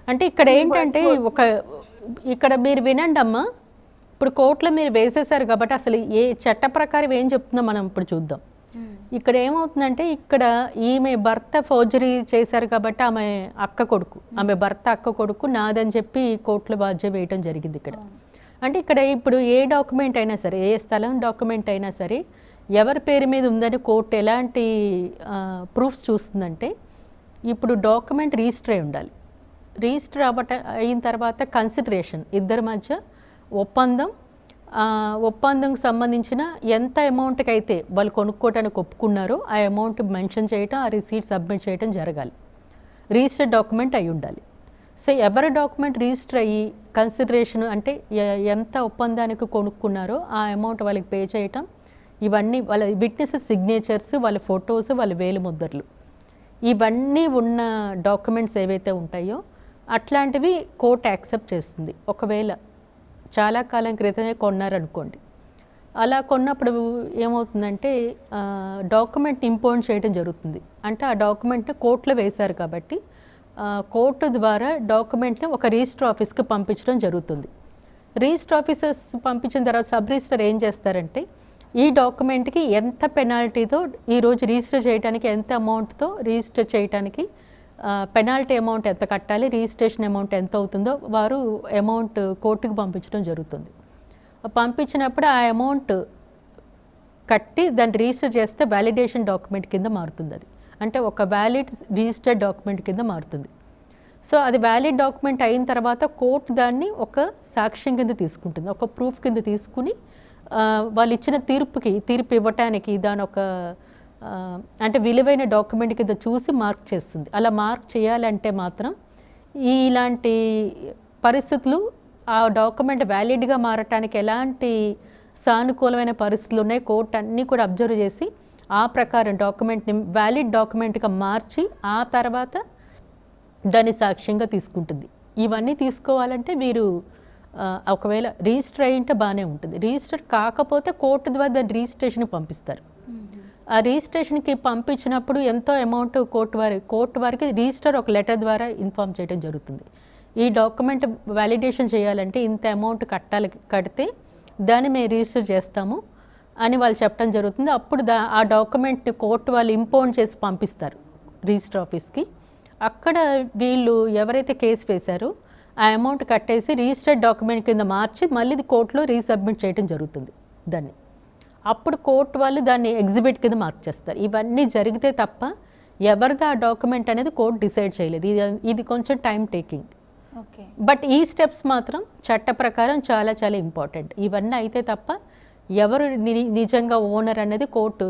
అంటే ఇక్కడ ఏంటంటే ఇక్కడ మీరు వినండి అమ్మా, ఇప్పుడు కోర్టులో మీరు వేసేసారు కాబట్టి అసలు ఏ చట్ట ప్రకారం ఏం చెప్తుందో మనం ఇప్పుడు చూద్దాం. ఇక్కడ ఏమవుతుందంటే ఇక్కడ ఈమె భర్త ఫోర్జరీ చేశారు కాబట్టి ఆమె భర్త అక్క కొడుకు నాదని చెప్పి కోర్టులో బాధ్యత వేయటం జరిగింది ఇక్కడ. అంటే ఇక్కడ ఇప్పుడు ఏ డాక్యుమెంట్ అయినా సరే, ఏ స్థలం డాక్యుమెంట్ అయినా సరే ఎవరి పేరు మీద ఉందని కోర్టు ఎలాంటి ప్రూఫ్స్ చూస్తుందంటే, ఇప్పుడు డాక్యుమెంట్ రిజిస్టర్ అయి ఉండాలి. రిజిస్టర్ అయిన తర్వాత కన్సిడరేషన్, ఇద్దరి మధ్య ఒప్పందంకి సంబంధించిన ఎంత అమౌంట్కి అయితే వాళ్ళు కొనుక్కోవటానికి ఒప్పుకున్నారో ఆ అమౌంట్ మెన్షన్ చేయటం, ఆ రిసీట్ సబ్మిట్ చేయటం జరగాలి. రిజిస్టర్డ్ డాక్యుమెంట్ అయి ఉండాలి. సో ఎవరి డాక్యుమెంట్ రిజిస్టర్ అయ్యి కన్సిడరేషన్ అంటే ఎంత ఒప్పందానికి కొనుక్కున్నారో ఆ అమౌంట్ వాళ్ళకి పే చేయటం, ఇవన్నీ వాళ్ళ విట్నెసెస్ సిగ్నేచర్స్, వాళ్ళ ఫొటోస్, వాళ్ళ వేలిముద్రలు, ఇవన్నీ ఉన్న డాక్యుమెంట్స్ ఏవైతే ఉంటాయో అట్లాంటివి కోర్టు యాక్సెప్ట్ చేస్తుంది. ఒకవేళ చాలా కాలం క్రితమే కొన్నారనుకోండి, అలా కొన్నప్పుడు ఏమవుతుందంటే డాక్యుమెంట్ ఇంపోర్ట్ చేయడం జరుగుతుంది. అంటే ఆ డాక్యుమెంట్ని కోర్టులో వేశారు కాబట్టి కోర్టు ద్వారా డాక్యుమెంట్ని ఒక రిజిస్టర్ ఆఫీస్కి పంపించడం జరుగుతుంది. రిజిస్టర్ ఆఫీసర్స్ పంపించిన తర్వాత సబ్ రిజిస్టర్ ఏం చేస్తారంటే, ఈ డాక్యుమెంట్కి ఎంత పెనాల్టీతో ఈరోజు రిజిస్టర్ చేయడానికి, ఎంత అమౌంట్తో రిజిస్టర్ చేయడానికి పెనాల్టీ అమౌంట్ ఎంత కట్టాలి, రిజిస్ట్రేషన్ అమౌంట్ ఎంత అవుతుందో వారు అమౌంట్ కోర్టుకు పంపించడం జరుగుతుంది. పంపించినప్పుడు ఆ అమౌంట్ కట్టి దాన్ని రిజిస్టర్ చేస్తే వ్యాలిడేషన్ డాక్యుమెంట్ కింద మారుతుంది. అది అంటే ఒక వ్యాలిడ్ రిజిస్టర్డ్ డాక్యుమెంట్ కింద మారుతుంది. సో అది వ్యాలిడ్ డాక్యుమెంట్ అయిన తర్వాత కోర్టు దాన్ని ఒక సాక్ష్యం కింద తీసుకుంటుంది, ఒక ప్రూఫ్ కింద తీసుకుని వాళ్ళు ఇచ్చిన తీర్పు ఇవ్వటానికి దాని ఒక అంటే విలువైన డాక్యుమెంట్ కింద చూసి మార్క్ చేస్తుంది. అలా మార్క్ చేయాలంటే మాత్రం ఇలాంటి పరిస్థితులు ఆ డాక్యుమెంట్ వ్యాలిడ్గా మారటానికి ఎలాంటి సానుకూలమైన పరిస్థితులు ఉన్నాయి కోర్టు అన్నీ కూడా అబ్జర్వ్ చేసి ఆ ప్రకారం డాక్యుమెంట్ని వ్యాలిడ్ డాక్యుమెంట్గా మార్చి ఆ తర్వాత దాన్ని సాక్ష్యంగా తీసుకుంటుంది. ఇవన్నీ తీసుకోవాలంటే వీరు ఒకవేళ రిజిస్టర్ అయ్యింటే బాగానే ఉంటుంది. రిజిస్టర్ కాకపోతే కోర్టు ద్వారా దాన్ని రిజిస్ట్రేషన్కి పంపిస్తారు. ఆ రిజిస్ట్రేషన్కి పంపించినప్పుడు ఎంతో అమౌంట్ కోర్టు వారికి రిజిస్టర్ ఒక లెటర్ ద్వారా ఇన్ఫామ్ చేయడం జరుగుతుంది. ఈ డాక్యుమెంట్ వ్యాలిడేషన్ చేయాలంటే ఇంత అమౌంట్ కడితే దాన్ని మేము రిజిస్టర్ చేస్తాము అని వాళ్ళు చెప్పడం జరుగుతుంది. అప్పుడు ఆ డాక్యుమెంట్ని కోర్టు వాళ్ళు ఇంపోర్ట్ చేసి పంపిస్తారు రిజిస్టర్ ఆఫీస్కి. అక్కడ వీళ్ళు ఎవరైతే కేసు వేశారో ఆ అమౌంట్ కట్టేసి రిజిస్టర్డ్ డాక్యుమెంట్ కింద మార్చి మళ్ళీ కోర్టులో రీసబ్మిట్ చేయడం జరుగుతుంది దాన్ని. అప్పుడు కోర్టు వాళ్ళు దాన్ని ఎగ్జిబిట్ కింద మార్క్ చేస్తారు. ఇవన్నీ జరిగితే తప్ప ఎవరిది ఆ డాక్యుమెంట్ అనేది కోర్టు డిసైడ్ చేయలేదు. ఇది కొంచెం టైం టేకింగ్. బట్ ఈ స్టెప్స్ మాత్రం చట్ట ప్రకారం చాలా చాలా ఇంపార్టెంట్. ఇవన్నీ అయితే తప్ప ఎవరు నిజంగా ఓనర్ అనేది కోర్టు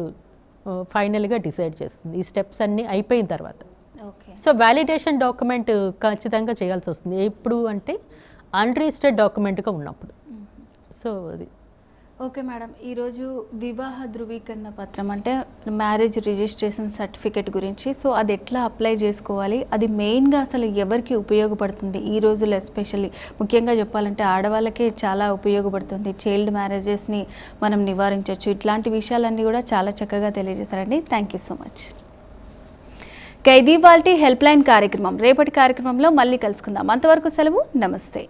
ఫైనల్గా డిసైడ్ చేస్తుంది ఈ స్టెప్స్ అన్నీ అయిపోయిన తర్వాత. సో వ్యాలిడేషన్ డాక్యుమెంట్ ఖచ్చితంగా చేయాల్సి వస్తుంది ఎప్పుడు అంటే అన్రిజిస్టర్డ్ డాక్యుమెంట్గా ఉన్నప్పుడు. సో అది ఓకే మేడం, ఈరోజు వివాహ ధృవీకరణ పత్రం అంటే మ్యారేజ్ రిజిస్ట్రేషన్ సర్టిఫికేట్ గురించి, సో అది ఎట్లా అప్లై చేసుకోవాలి, అది మెయిన్గా అసలు ఎవరికి ఉపయోగపడుతుంది ఈ రోజుల్లో, ఎస్పెషల్లీ ముఖ్యంగా చెప్పాలంటే ఆడవాళ్ళకే చాలా ఉపయోగపడుతుంది. చైల్డ్ మ్యారేజెస్ని మనం నివారించవచ్చు. ఇట్లాంటి విషయాలన్నీ కూడా చాలా చక్కగా తెలియజేశారండి. Thank you so much. ఇది ఇవాల్టి హెల్ప్ లైన్ కార్యక్రమం. రేపటి కార్యక్రమంలో మళ్ళీ కలుసుకుందాం. అంతవరకు సెలవు. నమస్తే.